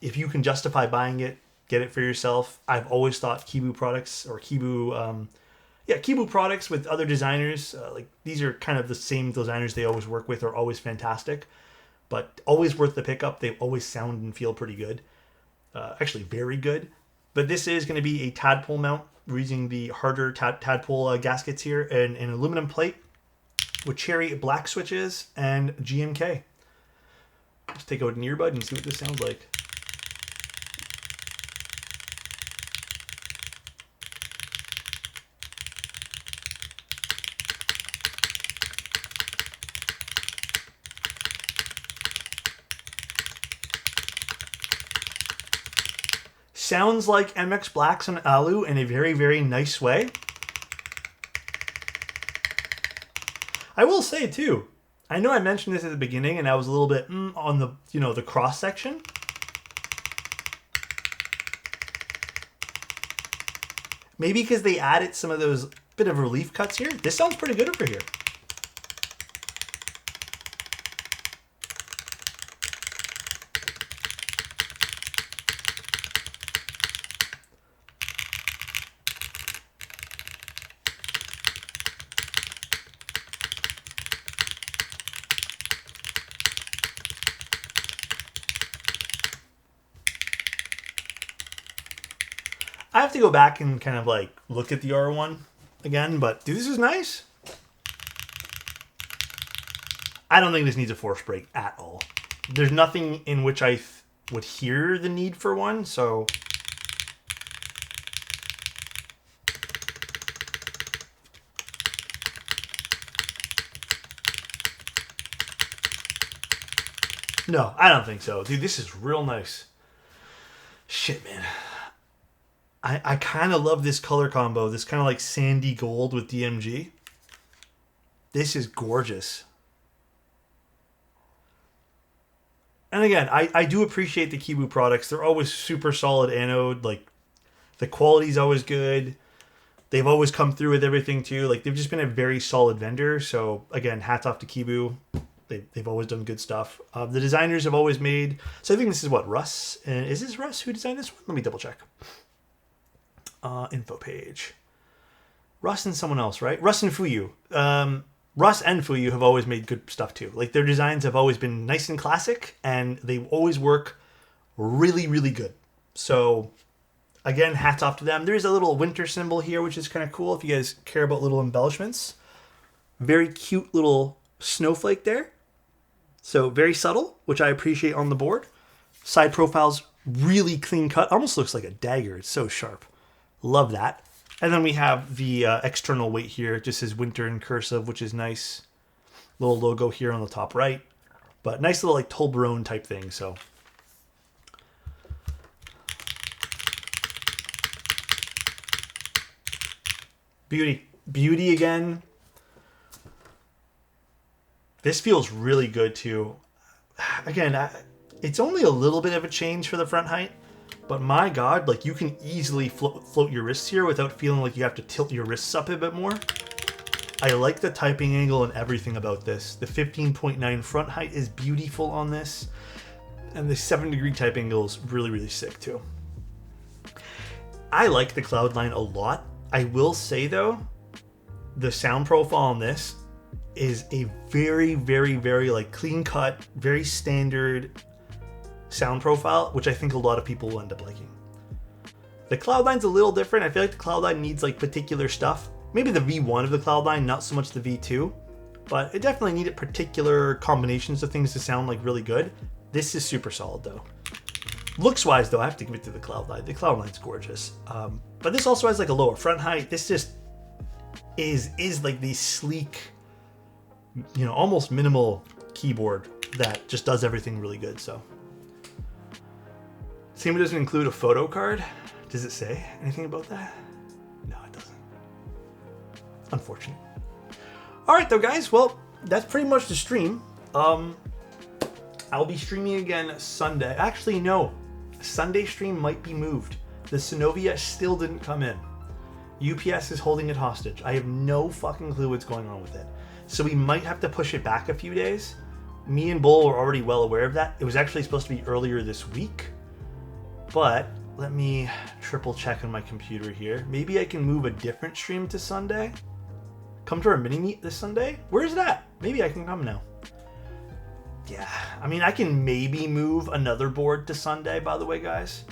If you can justify buying it, get it for yourself. I've always thought Kibu products or Kibu products with other designers, like these are kind of the same designers they always work with, are always fantastic, but always worth the pickup. They always sound and feel pretty good. Actually, very good. But this is going to be a tadpole mount. We're using the harder tadpole gaskets here and an aluminum plate with cherry black switches and GMK. Let's take out an earbud and see what this sounds like. Sounds like MX Blacks and Alu in a very, very nice way. I will say too, I know I mentioned this at the beginning and I was a little bit on the, the cross section. Maybe because they added some of those bit of relief cuts here. This sounds pretty good over here. I have to go back and kind of like look at the R1 again, but dude, this is nice. I don't think this needs a force brake at all. There's nothing in which I would hear the need for one, so. No, I don't think so. Dude, this is real nice. Shit, man. I kind of love this color combo. This kind of like sandy gold with DMG. This is gorgeous. And again, I do appreciate the Kibu products. They're always super solid anode. Like, the quality's always good. They've always come through with everything too. Like, they've just been a very solid vendor. So again, hats off to Kibu. They've always done good stuff. The designers have always made. So I think this is what, Russ? Is this Russ who designed this one? Let me double check. Info page. Russ and someone else, right? Russ and Fuyu. Russ and Fuyu have always made good stuff too. Like, their designs have always been nice and classic, and they always work really, really good. So Again, hats off to them. There is a little winter symbol here, which is kind of cool if you guys care about little embellishments. Very cute little snowflake there. So very subtle, which I appreciate on the board. Side profiles really clean cut. Almost looks like a dagger. It's so sharp. Love that. And then we have the external weight here. It just says winter in cursive, which is nice. Little logo here on the top right. But nice little like Toblerone type thing. So beauty. Beauty again. This feels really good too. Again, it's only a little bit of a change for the front height, but my God, like you can easily float your wrists here without feeling like you have to tilt your wrists up a bit more. I like the typing angle and everything about this. The 15.9 front height is beautiful on this, and the 7-degree type angle is really, really sick too. I like the Cloudline a lot. I will say though, the sound profile on this is a very, very, very like clean cut, very standard sound profile, which I think a lot of people will end up liking. The Cloudline's a little different. I feel like the Cloudline needs like particular stuff. Maybe the V1 of the Cloudline, not so much the V2, but it definitely needed particular combinations of things to sound like really good. This is super solid though. Looks wise though, I have to give it to the Cloudline. The Cloudline's gorgeous. But this also has like a lower front height. This just is like the sleek, you know, almost minimal keyboard that just does everything really good. So same, it doesn't include a photo card. Does it say anything about that? No, it doesn't. Unfortunate. All right though, guys, well, that's pretty much the stream. I'll be streaming again Sunday. Actually, no, Sunday stream might be moved. The Synovia still didn't come in. UPS is holding it hostage. I have no fucking clue what's going on with it. So we might have to push it back a few days. Me and Bull were already well aware of that. It was actually supposed to be earlier this week. But let me triple check on my computer here. Maybe I can move a different stream to Sunday. Come to our mini-meet this Sunday? Where's that? Maybe I can come now. Yeah, I mean, I can maybe move another board to Sunday, by the way, guys.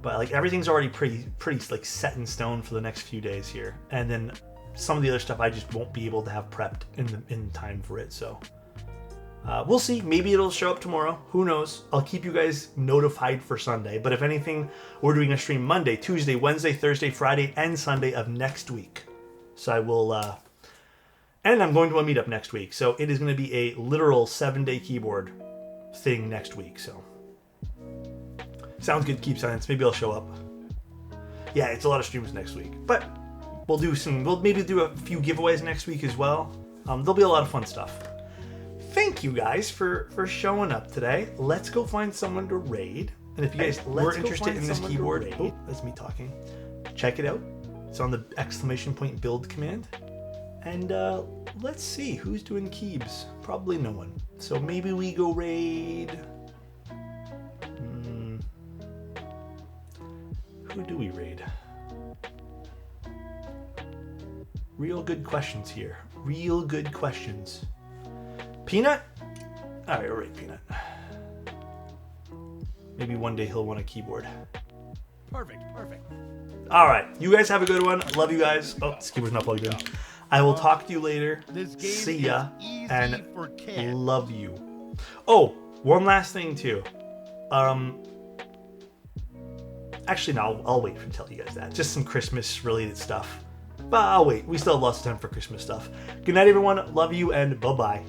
But like everything's already pretty like set in stone for the next few days here. And then some of the other stuff I just won't be able to have prepped in time for it. So we'll see. Maybe it'll show up tomorrow. Who knows? I'll keep you guys notified for Sunday. But if anything, we're doing a stream Monday, Tuesday, Wednesday, Thursday, Friday, and Sunday of next week. So I will, and I'm going to a meetup next week. So it is going to be a literal 7-day keyboard thing next week. So sounds good. Keep silence. Maybe I'll show up. Yeah, it's a lot of streams next week, but we'll maybe do a few giveaways next week as well. There'll be a lot of fun stuff. Thank you guys for showing up today. Let's go find someone to raid. And if you guys were interested in this keyboard, oh, that's me talking. Check it out. It's on the ! build command. And let's see who's doing keybs. Probably no one. So maybe we go raid. Who do we raid? Real good questions here. Real good questions. Peanut? Alright, we'll raid Peanut. Maybe one day he'll want a keyboard. Perfect. Alright, you guys have a good one. Love you guys. Oh, this keyboard's not plugged in. I will talk to you later. See ya. And love you. Oh, one last thing too. Actually, no, I'll wait to tell you guys that. Just some Christmas related stuff. But I'll wait. We still have lots of time for Christmas stuff. Good night, everyone. Love you, and bye-bye.